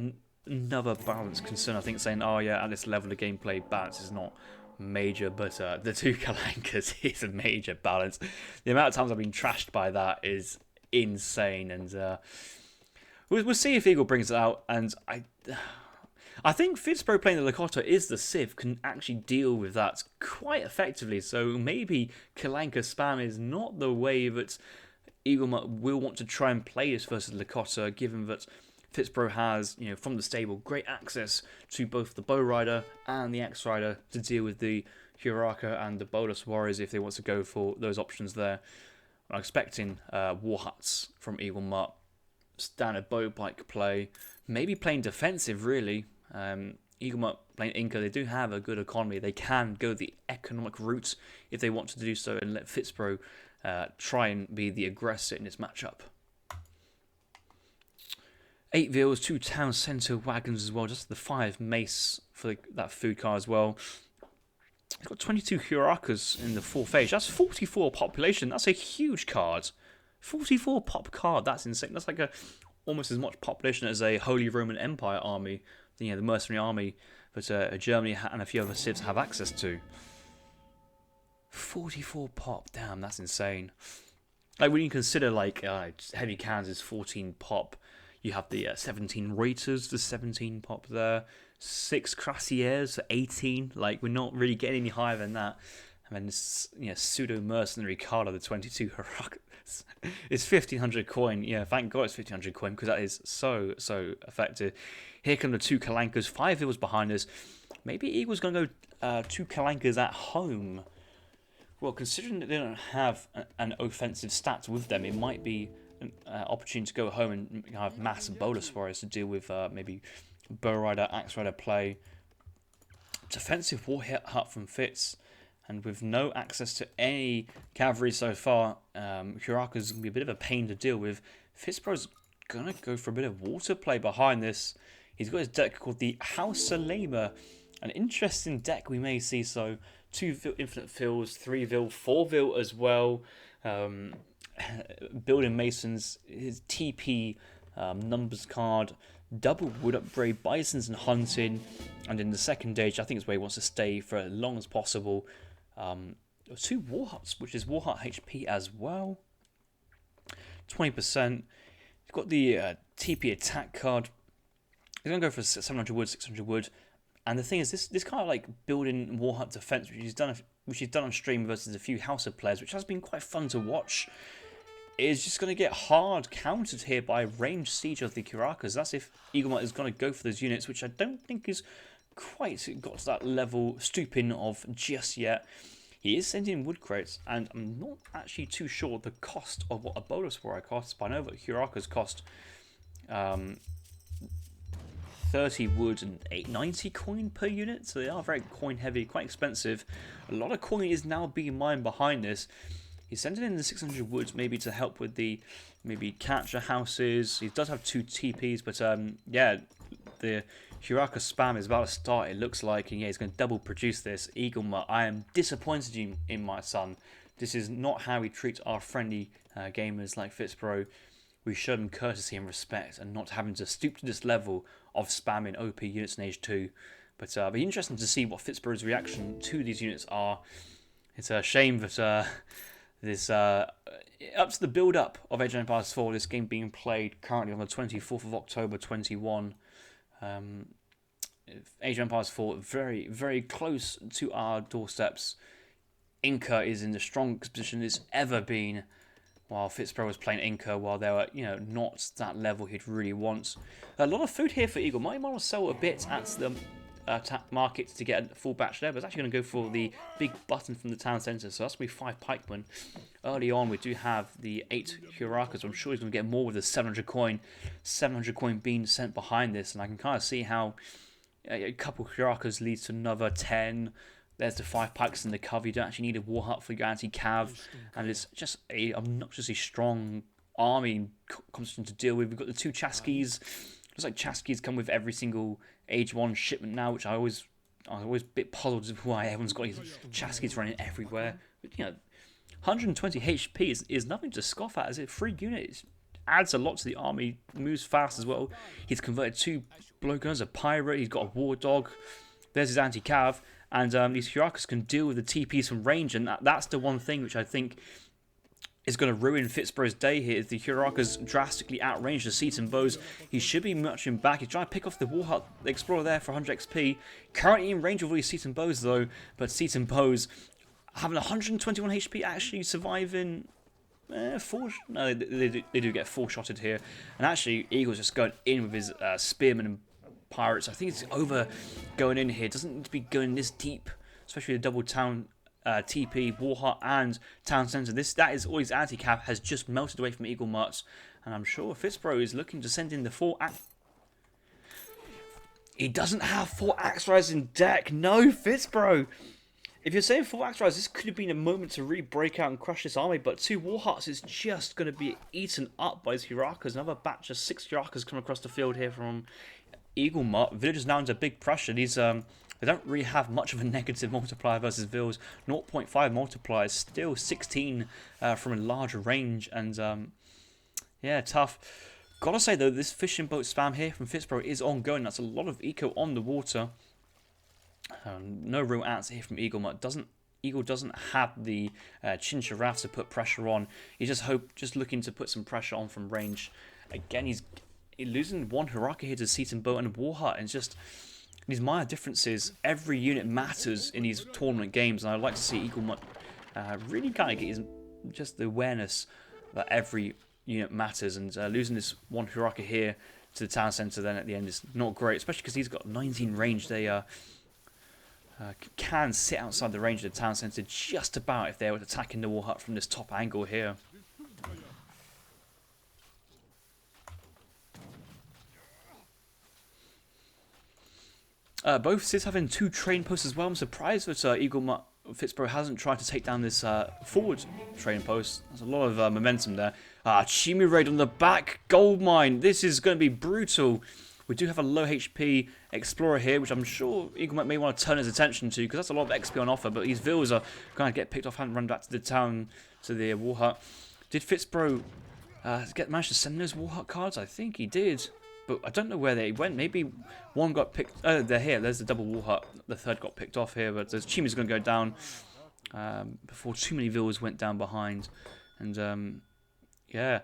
Speaker 1: another balance concern. I think saying, oh yeah, at this level of gameplay, balance is not major, but the 2 Kalankas is a major balance. The amount of times I've been trashed by that is insane, and we'll see if Eagle brings it out. And I think Fitzbro playing the Lakota is the Civ can actually deal with that quite effectively. So maybe Kalanka spam is not the way that Eaglemut will want to try and play this versus Lakota, given that Fitzbro has, from the stable, great access to both the Bow Rider and the Axe Rider to deal with the Huraka and the Bolus Warriors if they want to go for those options there. I'm expecting War Huts from Eaglemut, standard bow pike play, maybe playing defensive really. Eaglemut playing Inca, they do have a good economy. They can go the economic route if they want to do so, and let Fitzbro try and be the aggressor in this matchup. 8 Veals, 2 town centre wagons as well, just the 5 mace for that food car as well. He's got 22 Hurakas in the 4th age. That's 44 population. That's a huge card. 44 pop card. That's insane. That's like almost as much population as a Holy Roman Empire army. the mercenary army that Germany and a few other civs have access to. 44 pop, damn, that's insane. Like when you consider like heavy cannons is 14 pop, you have the 17 Reuters, the 17 pop there, 6 Crassiers, 18. Like we're not really getting any higher than that. And then this pseudo mercenary Carla, the 22 Harakas. It's 1500 coin. Yeah, thank God it's 1500 coin because that is so effective. Here come the 2 Kalankas. 5 Eagles behind us. Maybe Eagles gonna go 2 Kalankas at home. Well, considering that they don't have an offensive stat with them, it might be an opportunity to go home and have mass bolus warriors to deal with maybe bow rider, axe rider play. Defensive war hut from Fitz, and with no access to any cavalry so far, Huraka's going to be a bit of a pain to deal with. Fitzbro's going to go for a bit of water play behind this. He's got his deck called the House Salema, an interesting deck we may see. So 2 infinite fills, 3 vil, 4 vil as well. Building Masons, his TP numbers card, double wood upgrade, bisons and hunting, and in the second stage I think it's where he wants to stay for as long as possible. 2 war huts, which is war hut HP as well. 20%. He's got the TP attack card. He's gonna go for 700 wood, 600 wood. And the thing is, this kind of like building war hut defense, which he's done on stream versus a few House of players, which has been quite fun to watch, is just going to get hard countered here by ranged siege of the Hurakas. That's if Eaglemite is going to go for those units, which I don't think is quite got to that level stooping of just yet. He is sending wood crates, and I'm not actually too sure the cost of what a bolus warrior costs, but I know that Hurakas cost 30 wood and 890 coin per unit, so they are very coin heavy, quite expensive. A lot of coin is now being mined behind this. He's sending in the 600 wood maybe to help with the maybe catcher houses. He does have 2 TPs, but yeah, the Huraka spam is about to start, it looks like, and yeah, he's going to double produce this. Eaglemite, I am disappointed in my son. This is not how we treat our friendly gamers like Fitzbro. We show them courtesy and respect, and not having to stoop to this level of spamming OP units in Age 2. But it'll be interesting to see what Fitzbro's reaction to these units are. It's a shame that this up to the build-up of Age of Empires 4, this game being played currently on the 24th of October 21. Age of Empires 4 very, very close to our doorsteps. Inca is in the strongest position it's ever been, while Fitzbro was playing Inca, while they were, not that level he'd really want. A lot of food here for Eagle. Might want to sell a bit at the market to get a full batch there, but it's actually going to go for the big button from the town centre, so that's going to be 5 pikemen. Early on, we do have the 8 Hurakas. I'm sure he's going to get more with the 700 coin. 700 coin being sent behind this, and I can kind of see how a couple Hurakas leads to another 10. There's the 5 pikes in the cover. You don't actually need a war hut for your anti-cav, and it's just a obnoxiously strong army constant to deal with. We've got the 2 Chaskies. Looks like Chaskies come with every single Age 1 shipment now, which I was a bit puzzled as why everyone's got these Chaskies running everywhere. But, 120 HP is nothing to scoff at, as it 3 units adds a lot to the army, moves fast as well. He's converted 2 blowguns, a pirate, he's got a war dog. There's his anti-cav. And these Hurakas can deal with the TPs from range, and that's the one thing which I think is going to ruin Fitzbro's day here, is the Hurakas drastically outrange the Seaton bows. He should be marching back. He's trying to pick off the War Hut Explorer there for 100 XP. Currently in range of all these Seaton bows though, but Seaton bows having 121 HP, actually surviving 4... No, they do get 4-shotted here. And actually, Eagle's just going in with his spearmen and pirates. I think it's over going in here. Doesn't need to be going this deep, especially the double town TP, war hut and town centre. That is all his anti-cap has just melted away from Eaglemite, and I'm sure Fitzbro is looking to send in the 4 He doesn't have 4 Axe Riders in deck. No, Fitzbro. If you're saying 4 Axe Riders, this could have been a moment to really break out and crush this army, but 2 war huts is just going to be eaten up by his Hurakas. Another batch of 6 Hurakas come across the field here from Eaglemite. Villagers now under big pressure. These they don't really have much of a negative multiplier versus Vills. 0.5 multiplier, still 16 from a large range, and yeah, tough. Gotta say though, this fishing boat spam here from Fitzbro is ongoing. That's a lot of eco on the water. No real answer here from Eagle. Eagle doesn't have the chin giraffe to put pressure on. He's just looking to put some pressure on from range. Again, he's losing one Hiraka here to Seaton Boat and War Hut, and it's just these minor differences. Every unit matters in these tournament games, and I'd like to see Eagle really kind of get just the awareness that every unit matters, and losing this one Hiraka here to the town centre then at the end is not great, especially because he's got 19 range. They can sit outside the range of the town centre just about if they were attacking the War Hut from this top angle here. Both civs having 2 train posts as well. I'm surprised that Fitzbro hasn't tried to take down this forward train post. There's a lot of momentum there. Chimmy raid on the back gold mine. This is going to be brutal. We do have a low HP Explorer here, which I'm sure Eagle may want to turn his attention to, because that's a lot of XP on offer, but these villas are going to get picked off and run back to the town, to the War Hut. Did Fitzbro manage to send those War Hut cards? I think he did, but I don't know where they went. Maybe one got picked. Oh, they're here. There's the double War Hut. The third got picked off here, but Chimmy's going to go down before too many villas went down behind. And yeah,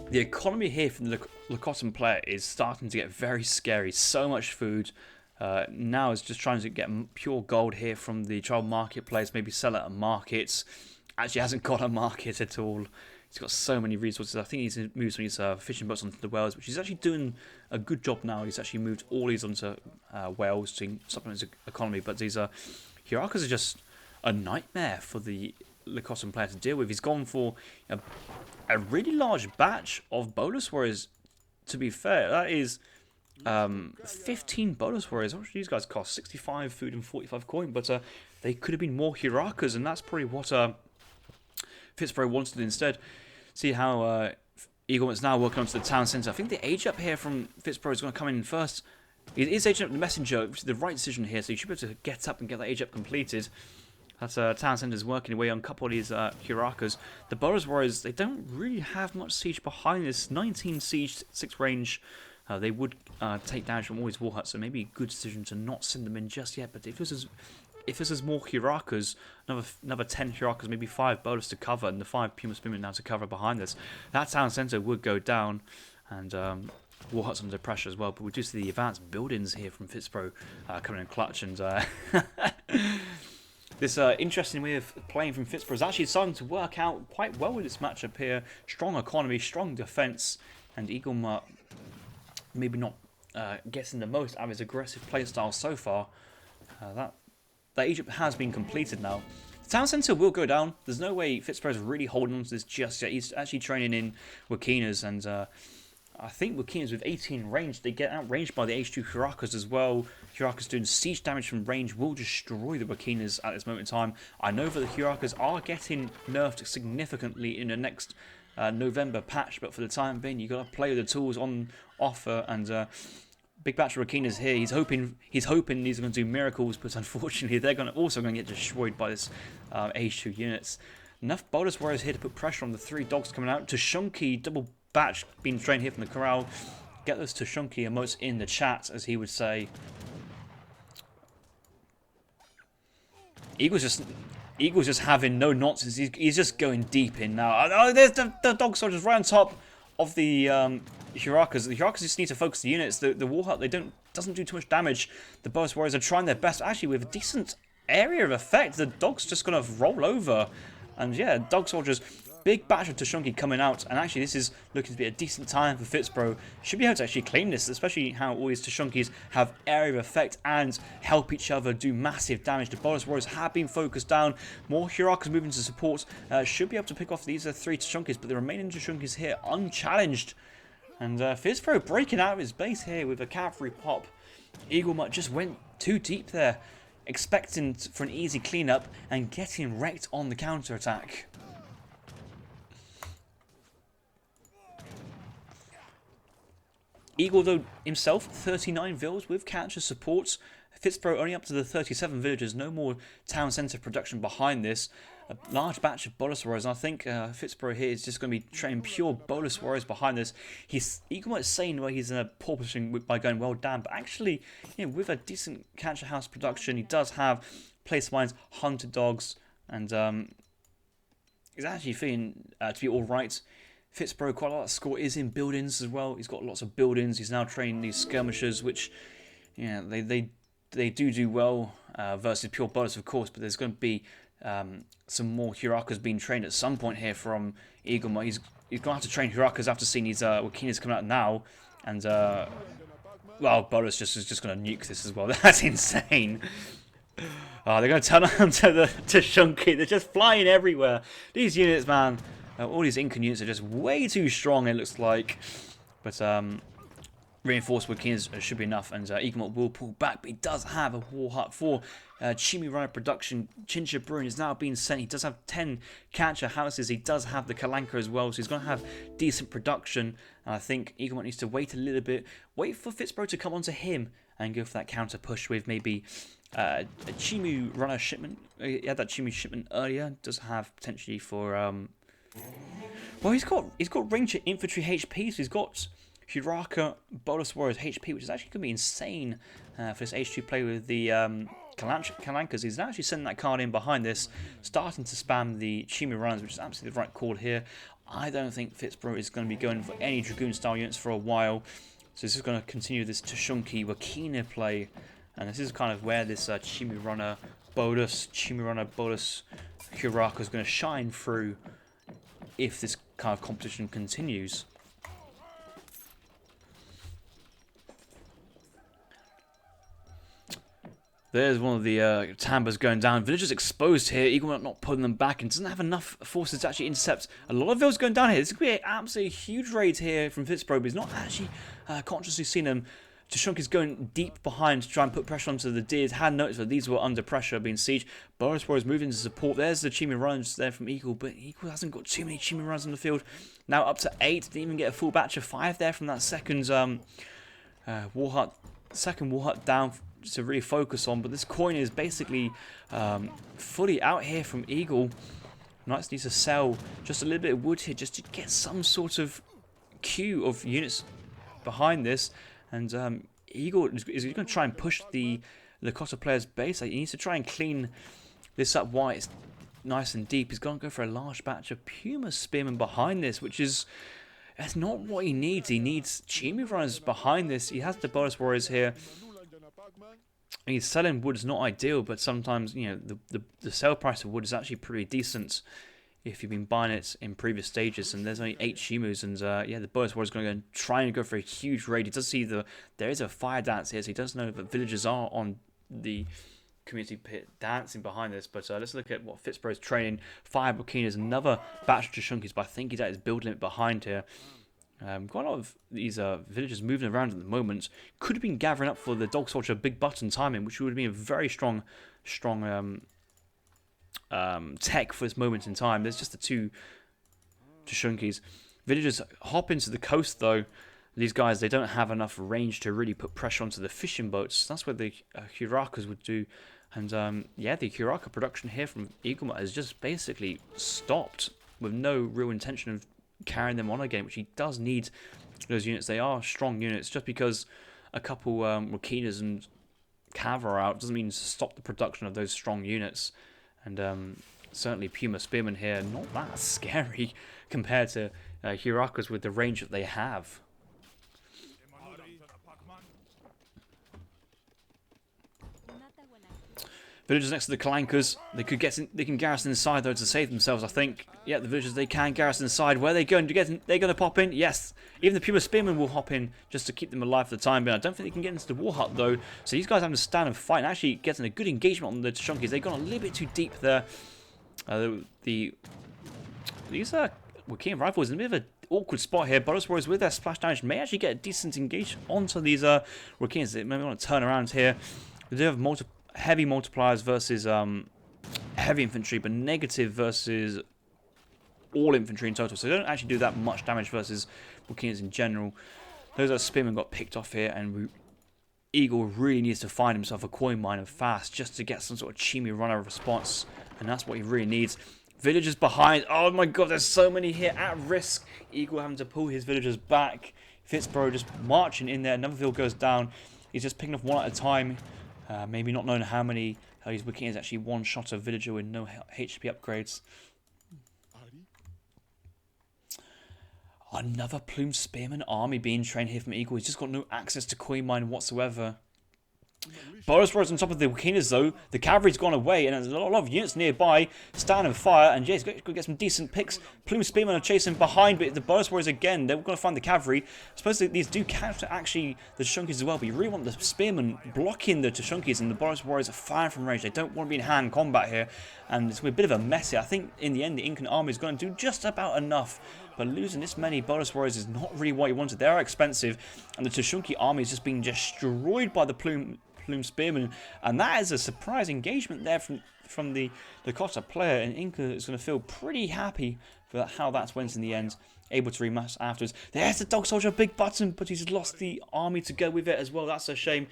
Speaker 1: the economy here from the Lakota player is starting to get very scary. So much food. Now is just trying to get pure gold here from the child marketplace. Maybe sell it at markets. Actually hasn't got a market at all. He's got so many resources. I think he's moved some of his fishing boats onto the whales, which he's actually doing a good job now. He's actually moved all these onto whales to supplement his economy. But these Hirakas are just a nightmare for the Lakota player to deal with. He's gone for a really large batch of bonus warriors. To be fair, that is 15 bonus warriors. How much do these guys cost? 65 food and 45 coin. But they could have been more Hirakas, and that's probably what Fitzbro wanted instead. See how Eagle is now working onto the town centre. I think the age up here from Fitzbro is going to come in first. It is aging up the messenger, which is the right decision here. So you should be able to get up and get that age up completed. That town centre is working away on a couple of these Hirakas. The bonus warriors, they don't really have much siege behind this. 19 siege, 6 range. They would take damage from all these war huts, so maybe a good decision to not send them in just yet. But if this is more Hirakas, another 10 Hirakas, maybe 5 bonus to cover, and the 5 Puma Spearmen now to cover behind this, that town centre would go down, and war huts under pressure as well. But we do see the advanced buildings here from Fitzbro coming in clutch, and this interesting way of playing from Fitzbro is actually starting to work out quite well with this matchup here. Strong economy, strong defence, and Eagle maybe not getting the most out of his aggressive playstyle so far. That Egypt has been completed now. The town centre will go down. There's no way Fitzbro is really holding on to this just yet. He's actually training in Wakinas, and I think Wakinas with 18 range, they get outranged by the H2 Hirakas as well. Hirakas doing siege damage from range will destroy the Wakinas at this moment in time. I know that the Hirakas are getting nerfed significantly in the next November patch, but for the time being, you've got to play with the tools on offer, and big batch of Wakinas here. He's hoping these are going to do miracles, but unfortunately, they're also going to get destroyed by this H2 units. Enough bonus warriors here to put pressure on the 3 dogs coming out. Tushunki double batch being trained here from the corral. Get those Tushunki emotes in the chat, as he would say. Eagle's just having no nonsense. He's just going deep in now. Oh, there's the dog soldiers right on top of the Hirakas. The Hirakas just need to focus the units. The War Hut, doesn't do too much damage. The bonus warriors are trying their best. Actually, with a decent area of effect, the dog's just going to roll over. And yeah, dog soldiers, big batch of Tushunki coming out. And actually, this is looking to be a decent time for Fitzbro. Should be able to actually claim this, especially how all these Tushunkis have area of effect and help each other do massive damage. The bonus warriors have been focused down. More Hirakas moving to support. Should be able to pick off these 3 Tushunkis, but the remaining Tushunkis here unchallenged. And Fitzbro breaking out of his base here with a cavalry pop. Eagle Mutt just went too deep there, expecting for an easy cleanup and getting wrecked on the counter-attack. Eagle, though, himself, 39 villas with capture support. Fitzbro only up to the 37 villagers, no more town centre production behind this. a large batch of Bolus Warriors. And I think Fitzbro here is just going to be training pure Bolus Warriors behind this. Eagle might saying where he's in a poor position by going well down, but actually, with a decent Catcher House production, he does have place mines, hunter dogs, and he's actually feeling to be all right. Fitzbro, quite a lot of score is in buildings as well. He's got lots of buildings. He's now training these skirmishers, which, they do well versus pure Bolus, of course. But there's going to be some more Hurakas being trained at some point here from Eagle. He's going to have to train Hurakas after seeing these Wakinas coming out now, and well, Bolus is just going to nuke this as well. That's insane. Oh, they're going to turn on to Shunky. They're just flying everywhere. These units, man. All these Inca units are just way too strong, it looks like. But reinforced Wakinas should be enough. And Eaglemont will pull back. But he does have a War Hut for Chimi Rhino production. Chincha Bruin is now being sent. He does have 10 Catcher Houses. He does have the Kalanka as well. So he's going to have decent production. And I think Eaglemont needs to wait a little bit. Wait for Fitzbro to come onto him. And go for that counter push with maybe a Chimu Runner shipment. He had that Chimu shipment earlier. Does have potentially for... well, he's got Ranger Infantry HP, so he's got Huraka Bolus Warriors HP, which is actually going to be insane for this H2 play with the Kalankas. He's actually sending that card in behind this, starting to spam the Chimu runs, which is absolutely the right call here. I don't think Fitzbro is going to be going for any Dragoon-style units for a while, so this is going to continue this Tushunki Wakina play, and this is kind of where this Chimu Runner Bolus Huraka is going to shine through if this kind of competition continues. There's one of the Tambas going down. Villagers exposed here. Eagle not pulling them back and doesn't have enough forces to actually intercept a lot of villagers going down here. This could be an absolutely huge raid here from Fitzbro, but he's not actually consciously seen them. Tushunk is going deep behind to try and put pressure onto the Deers. Had noticed that these were under pressure, being sieged. Bolus Warriors moving to support. There's the Chimi runs there from Eagle, but Eagle hasn't got too many Chimi runs on the field. Now up to 8. Didn't even get a full batch of 5 there from that second War Hut down to really focus on. But this coin is basically fully out here from Eagle. Knights need to sell just a little bit of wood here just to get some sort of queue of units behind this. And Eagle is going to try and push the Lakota player's base. He needs to try and clean this up while it's nice and deep. He's going to go for a large batch of Puma Spearmen behind this, which is... that's not what he needs. He needs Chimi runners behind this. He has the Bolus Warriors here. He's selling wood is not ideal, but sometimes, the sale price of wood is actually pretty decent if you've been buying it in previous stages. And there's only 8 Shimus, and the Bolus Warriors going to try and go for a huge raid. He does see there is a fire dance here, so he does know that villagers are on the community pit dancing behind this. But let's look at what Fitzbro is training. 5 Burkinas, another batch of Tushunki's, but I think he's at his build limit behind here. Quite a lot of these villagers moving around at the moment. Could have been gathering up for the Dog Soldier Big Button timing, which would have been a very strong tech for this moment in time. There's just the 2 Tushunkis. Villagers hop into the coast, though. These guys, they don't have enough range to really put pressure onto the fishing boats. That's what the Hurakas would do. And the Huraka production here from Eaglemont has just basically stopped with no real intention of carrying them on again, which he does need those units. They are strong units. Just because a couple Wakinas and Cav are out doesn't mean to stop the production of those strong units. And certainly Puma Spearmen here, not that scary compared to Hurakas with the range that they have. Villagers next to the Kalankas, they can garrison inside though to save themselves, I think. Yeah, the villagers, they can garrison inside. Where are they going to get in? They're going to pop in? Yes. Even the Puma Spearmen will hop in just to keep them alive for the time being. I don't think they can get into the War Hut though. So these guys having to stand and fight and actually getting a good engagement on the Tushunkis. They've gone a little bit too deep there. These Wakina rifles in a bit of an awkward spot here. Bolus Warriors with their splash damage may actually get a decent engage onto these Wakinas. They may want to turn around here. They do have heavy multipliers versus heavy infantry, but negative versus all infantry in total. So they don't actually do that much damage versus Wakinas in general. Those Spearmen got picked off here, and Eagle really needs to find himself a coin miner fast just to get some sort of Chimi runner response and that's what he really needs. Villagers behind. Oh my god, there's so many here at risk. Eagle having to pull his villagers back. Fitzbro just marching in there. Another village goes down. He's just picking off one at a time. Maybe not knowing how many he's wicking is actually one shot a villager with no HP upgrades. Another plumed spearman army being trained here from Eagle. He's just got no access to coin mine whatsoever. Boris Rose on top of the Wakinas though. The cavalry's gone away and there's a lot of units nearby standing fire, and yeah, he's got to get some decent picks. Plume Spearmen are chasing behind, but the Boris Warriors again, they're going to find the cavalry. I suppose these do capture actually the Tushunkis as well, but you really want the Spearmen blocking the Tushunkis, and the Boris Warriors are firing from range. They don't want to be in hand combat here, and it's going to be a bit of a mess here. I think in the end the Incan army is going to do just about enough, but losing this many Boris Warriors is not really what you wanted. They are expensive, and the Tushunki army is just being destroyed by the Plume Spearman, and that is a surprise engagement there from the Lakota player, and Inca is going to feel pretty happy for how that went in the end, able to remass afterwards. There's the Dog Soldier, big button, but he's lost the army to go with it as well. That's a shame.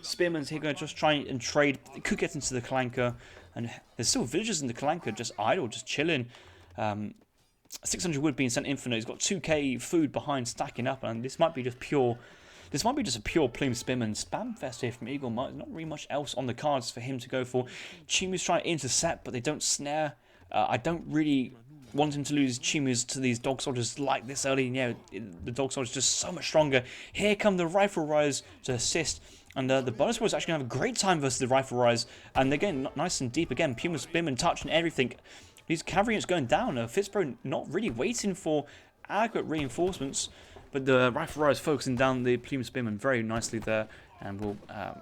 Speaker 1: Spearman's here going to just try and trade. It could get into the Kalanka, and there's still villagers in the Kalanka just idle, just chilling. 600 wood being sent infinite. He's got 2k food behind stacking up, and this might be just pure. This might be just a pure plume spearman spam fest here from Eagle. There's not really much else on the cards for him to go for. Chimu's trying to intercept, but they don't snare. I don't really want him to lose Chimus to these dog soldiers like this early. Yeah, the dog soldiers just so much stronger. Here come the rifle riders to assist. And the bonus boys actually going to have a great time versus the rifle riders. And they're getting nice and deep again. Puma spearman touching everything. These cavalry units going down. Fitzbro not really waiting for adequate reinforcements. But the rifle riders focusing down the plume spearmen very nicely there, and will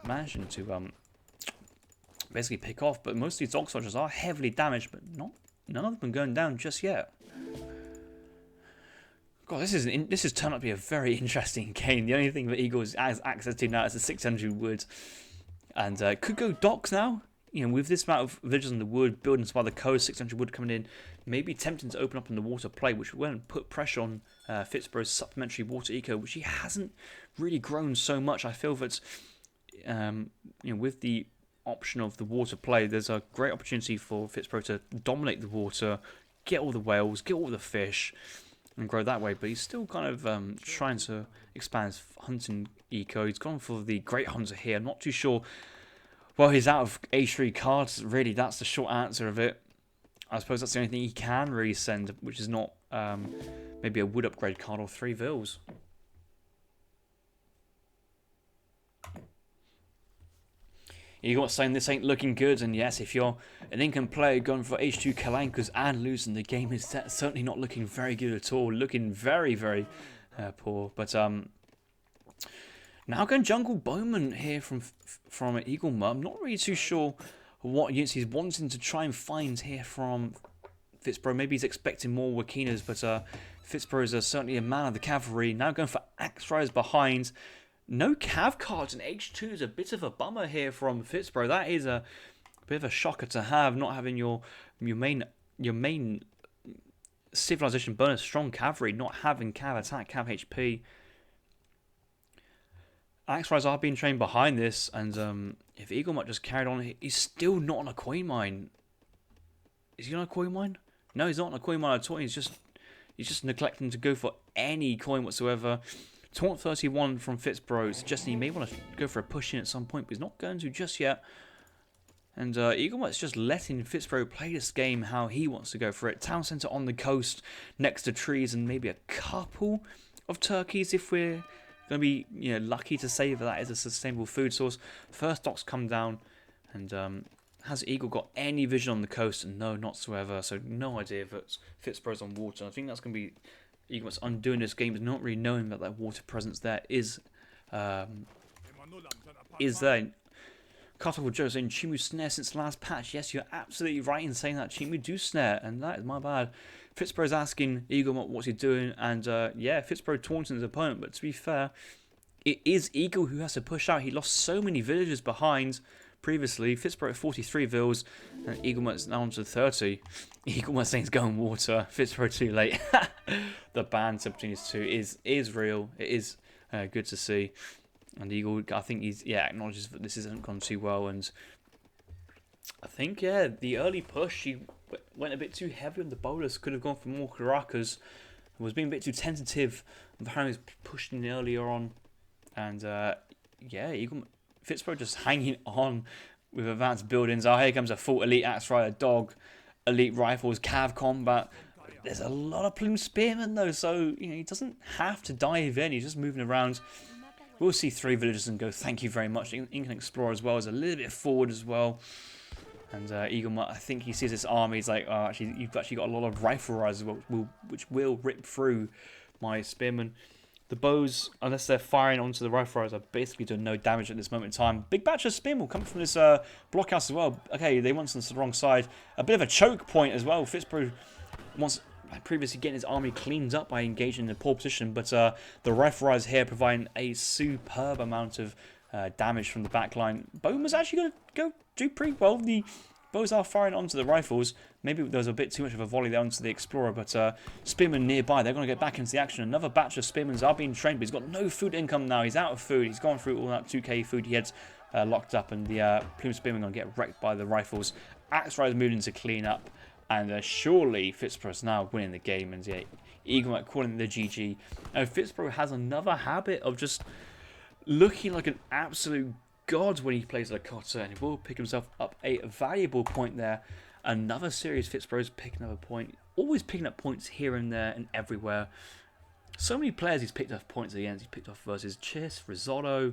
Speaker 1: manage to basically pick off. But most of these dog soldiers are heavily damaged, but none of them going down just yet. God, this has turned out to be a very interesting game. The only thing that Eagles has access to now is the 600 wood, and could go docks now. You know, with this amount of villagers in the wood, buildings by the coast, 600 wood coming in, maybe tempting to open up in the water play, which will put pressure on Fitzbro's supplementary water eco, which he hasn't really grown so much. I feel that with the option of the water play, there's a great opportunity for Fitzbro to dominate the water, get all the whales, get all the fish, and grow that way. But he's still kind of trying to expand his hunting eco. He's gone for the Great Hunter here. I'm not too sure. Well, he's out of H3 cards, really. That's the short answer of it. I suppose that's the only thing he can really send, which is not maybe a wood upgrade card or 3 vills. Eagle's saying this ain't looking good, and yes, if you're an Incan player going for H2 Kalankas and losing, the game is certainly not looking very good at all. Looking very, very poor. But now going Jungle Bowman here from Eagle Mum. Not really too sure what units he's wanting to try and find here from Fitzbro. Maybe he's expecting more Wakinas, but Fitzbro is certainly a man of the cavalry. Now going for Axe Riders behind. No cav cards in H2 is a bit of a bummer here from Fitzbro. That is a bit of a shocker to have, not having your main civilization bonus strong cavalry, not having cav attack, cav HP. Axe Riders are being trained behind this, and if Eagle might just carried on, he's still not on a coin mine. Is he on a coin mine? No, he's not on a coin mine at all. He's just neglecting to go for any coin whatsoever. Taunt 31 from Fitzbro, suggesting he may want to go for a push in at some point, but he's not going to just yet. And Eaglemutt's just letting Fitzbro play this game how he wants to go for it. Town centre on the coast, next to trees, and maybe a couple of turkeys if we're going to be lucky to say that is a sustainable food source. First docks come down, and has Eagle got any vision on the coast? No, not whatsoever. So no idea that Fitzbro's on water. I think that's going to be Eaglemutt's undoing this game, is not really knowing that water presence there is there. Carter with Joe saying Chimu snare since the last patch. Yes, you're absolutely right in saying that. Chimu do snare, and that is my bad. Fitzbro's asking Eaglemutt what's he doing, and yeah, Fitzbro taunting his opponent, but to be fair, it is Eagle who has to push out. He lost so many villagers behind previously. Fitzbro at 43 vills, and Eaglemutt's now on to 30. Eaglemutt saying he's going water. Fitzbro too late. The banter between these two is real. It is good to see. And Eagle, I think he's acknowledges that this hasn't gone too well, and I think, yeah, the early push, he went a bit too heavy on the bowlers. Could have gone for more Caracas. Was being a bit too tentative of how he was pushing earlier on. And, yeah, Fitzbro just hanging on with advanced buildings. Oh, here comes a full elite axe rider dog, elite rifles, cav combat. There's a lot of plume spearmen though, so he doesn't have to dive in. He's just moving around. We'll see 3 villagers and go, thank you very much. Inca Explorer as well is a little bit forward as well. And Eagle Mutt, I think he sees this army. He's like, oh, actually, you've actually got a lot of rifle riders which will rip through my spearmen. The bows, unless they're firing onto the rifle riders, are basically doing no damage at this moment in time. Big batch of spearmen coming from this blockhouse as well. Okay, they want us on the wrong side. A bit of a choke point as well. Fitzbro wants previously getting his army cleaned up by engaging in a poor position, but the rifle riders here providing a superb amount of damage from the back line. Bowman's actually going to go do pretty well. The bows are firing onto the rifles. Maybe there was a bit too much of a volley there onto the Explorer, but Spearman nearby, they're going to get back into the action. Another batch of Spearmans are being trained, but he's got no food income now. He's out of food. He's gone through all that 2k food he had locked up, and the Plume Spearman going to get wrecked by the rifles. Axe Riders moving to clean up, and surely Fitzbro's now winning the game, and yeah, Eagle calling the GG. And Fitzbro has another habit of just looking like an absolute god when he plays Lakota, and he will pick himself up a valuable point there. Another series, Fitzbro's picking up a point, always picking up points here and there and everywhere. So many players he's picked up points at the end. He's picked off versus Chiss, Risotto,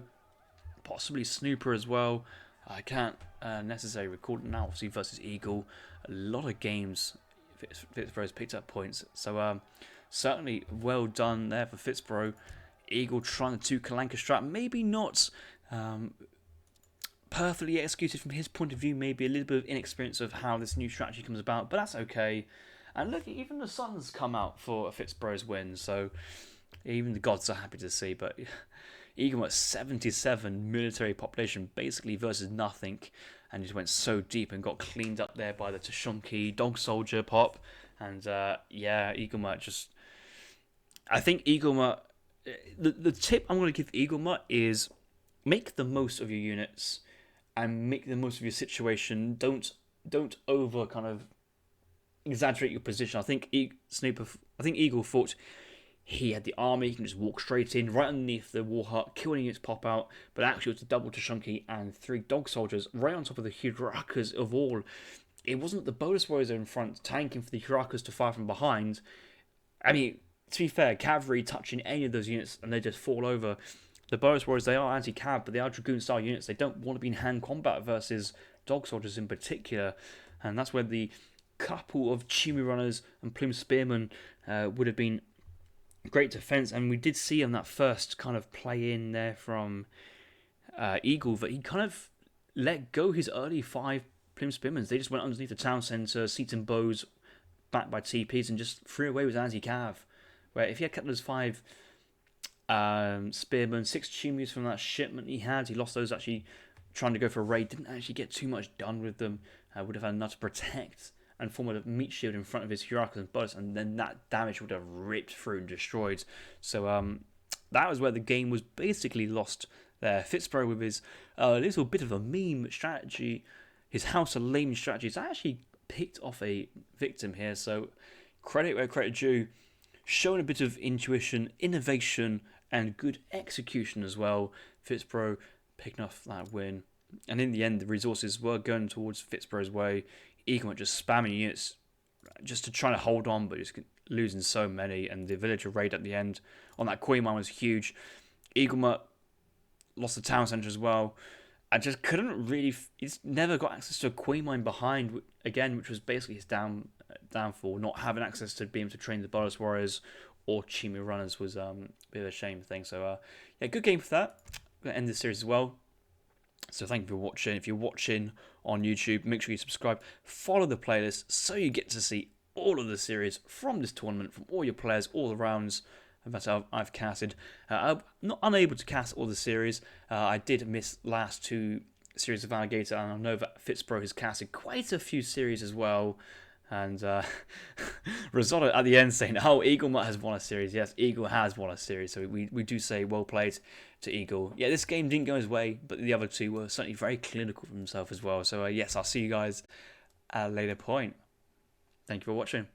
Speaker 1: possibly Snooper as well. I can't necessarily record it now, obviously versus Eagle. A lot of games Fitzbro's picked up points. So certainly well done there for Fitzbro. Eagle trying the 2 Kalanka strat, maybe not perfectly executed from his point of view, maybe a little bit of inexperience of how this new strategy comes about, but that's okay. And look, even the sun's come out for Fitzbro's win, so even the gods are happy to see. But Eagle at 77 military population, basically versus nothing, and just went so deep and got cleaned up there by the Tashunki dog soldier pop. And yeah, Eagle Mutt just, I think Eagle Mutt, the tip I'm going to give Eagle Mutt is make the most of your units and make the most of your situation. Don't over kind of exaggerate your position. I think Eagle thought he had the army, he can just walk straight in, right underneath the war hut, killing units pop out, but actually it was a double Tashunki and 3 dog soldiers right on top of the Hurakas of all. It wasn't the bonus warriors in front tanking for the Hurakas to fire from behind. I mean, to be fair, cavalry touching any of those units and they just fall over. The bonus warriors, they are anti-cav, but they are dragoon-style units. They don't want to be in hand combat versus dog soldiers in particular. And that's where the couple of Chimney Runners and Plume Spearmen would have been great defense. And we did see on that first kind of play in there from Eagle that he kind of let go his early 5 Plume Spearmen. They just went underneath the town centre, seating bows backed by TPs, and just threw away with anti-cav. Where if he had kept those 5 Spearmen, 6 Chimneys from that shipment he had, he lost those actually trying to go for a raid, didn't actually get too much done with them. Would have had enough to protect and form a meat shield in front of his Hurakas and bullets, and then that damage would have ripped through and destroyed. So that was where the game was basically lost there. Fitzbro with his little bit of a meme strategy, his House of Lame strategy, has actually picked off a victim here. So credit where credit due, showing a bit of intuition, innovation, and good execution as well. Fitzbro picking off that win. And in the end, the resources were going towards Fitzbro's way. Eagle just spamming units just to try to hold on, but just losing so many. And the villager raid at the end on that Queen mine was huge. Eagle lost the town centre as well. I just couldn't really... He's never got access to a Queen mine behind, again, which was basically his downfall. Not having access to being able to train the Bolas Warriors or Chimney Runners was a bit of a shame thing. So, yeah, good game for that. I'm going to end this series as well. So thank you for watching. If you're watching on YouTube, make sure you subscribe. Follow the playlist so you get to see all of the series from this tournament, from all your players, all the rounds that I've casted. I'm not unable to cast all the series. I did miss last 2 series of Alligator, and I know that Fitzbro has casted quite a few series as well. And Risotto at the end saying, oh, Eagle has won a series. Yes, Eagle has won a series. So we do say well played to Eagle. Yeah, this game didn't go his way, but the other two were certainly very clinical for himself as well. So yes, I'll see you guys at a later point. Thank you for watching.